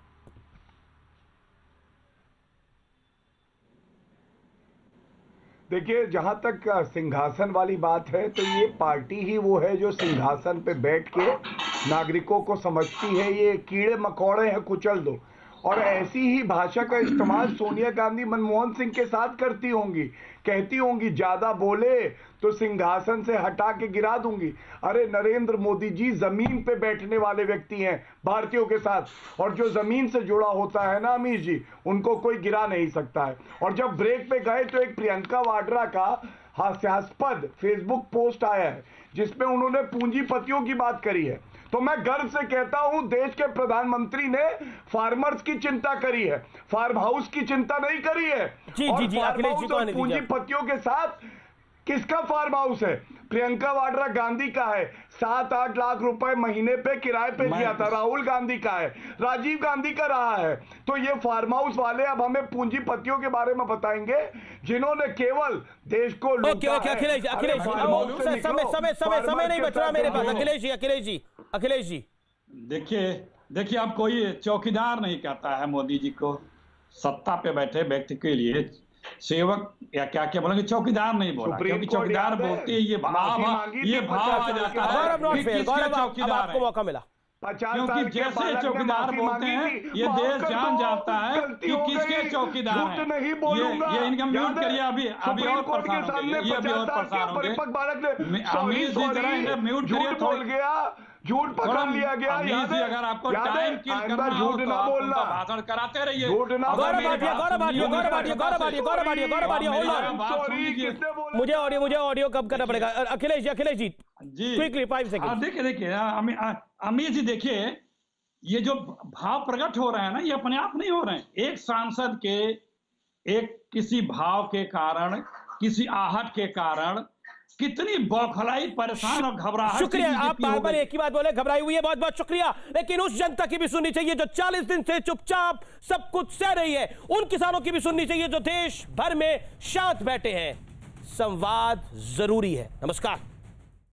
देखिए, जहां तक सिंहासन वाली बात है, तो ये पार्टी ही वो है जो सिंहासन पे बैठ के नागरिकों को समझती है ये कीड़े मकोड़े हैं, कुचल दो। और ऐसी ही भाषा का इस्तेमाल सोनिया गांधी मनमोहन सिंह के साथ करती होंगी, कहती होंगी ज्यादा बोले तो सिंहासन से हटा के गिरा दूंगी। अरे नरेंद्र मोदी जी जमीन पे बैठने वाले व्यक्ति हैं भारतीयों के साथ, और जो जमीन से जुड़ा होता है ना अमीर जी, उनको कोई गिरा नहीं सकता है। और जब ब्रेक पे गए तो एक प्रियंका वाड्रा का हास्यास्पद फेसबुक पोस्ट आया है जिसमें उन्होंने पूंजीपतियों की बात करी है। तो मैं गर्व से कहता हूं, देश के प्रधानमंत्री ने फार्मर्स की चिंता करी है, फार्म हाउस की चिंता नहीं करी है। और पूंजीपतियों के साथ किसका फार्म हाउस है? प्रियंका वाड्रा गांधी का है, 7-8 लाख रुपए महीने पे किराए पे दिया था। राहुल गांधी का है, राजीव गांधी का रहा है। तो ये फार्म हाउस वाले अब हमें पूंजीपतियों के बारे में बताएंगे जिन्होंने केवल देश को लूटा है। अखिलेश समय नहीं बच रहा मेरे पास। अखिलेश जी देखिए अब कोई चौकीदार नहीं कहता है मोदी जी को। सत्ता पे बैठे व्यक्ति के लिए सेवक या क्या क्या बोलेंगे, चौकीदार नहीं बोला, क्योंकि चौकीदार बोलते ये भाव आ जाता है। आपको मौका मिला, क्योंकि जैसे चौकीदार बोलते हैं ये देश जान जाता है कि किसके चौकीदार हैं। ये इनका म्यूट करिए, अभी और परेशान होंगे, ये अभी और परेशान होंगे। अमीर जी जरा इन्हें म्यूट करिए। बोल गया, झूठ पकड़ लिया गया। अगर आपको टाइम किल करना हो तो आप उनका भाषण कराते रहिए। मुझे ऑडियो कब करना पड़ेगा? Akhilesh ji quickly 5 second. देखिए अमीर जी, देखिए ये जो भाव प्रकट हो रहे हैं ना, ये अपने आप नहीं हो रहे हैं। एक सांसद के एक किसी भाव के कारण, किसी आहट के कारण कितनी बौखलाई, परेशान और घबराहट। शुक्रिया, आप बार बार एक ही बात बोले, घबराई हुई है, बहुत बहुत शुक्रिया। लेकिन उस जनता की भी सुननी चाहिए जो 40 दिन से चुपचाप सब कुछ सह रही है। उन किसानों की भी सुननी चाहिए जो देश भर में शांत बैठे हैं। संवाद जरूरी है। नमस्कार।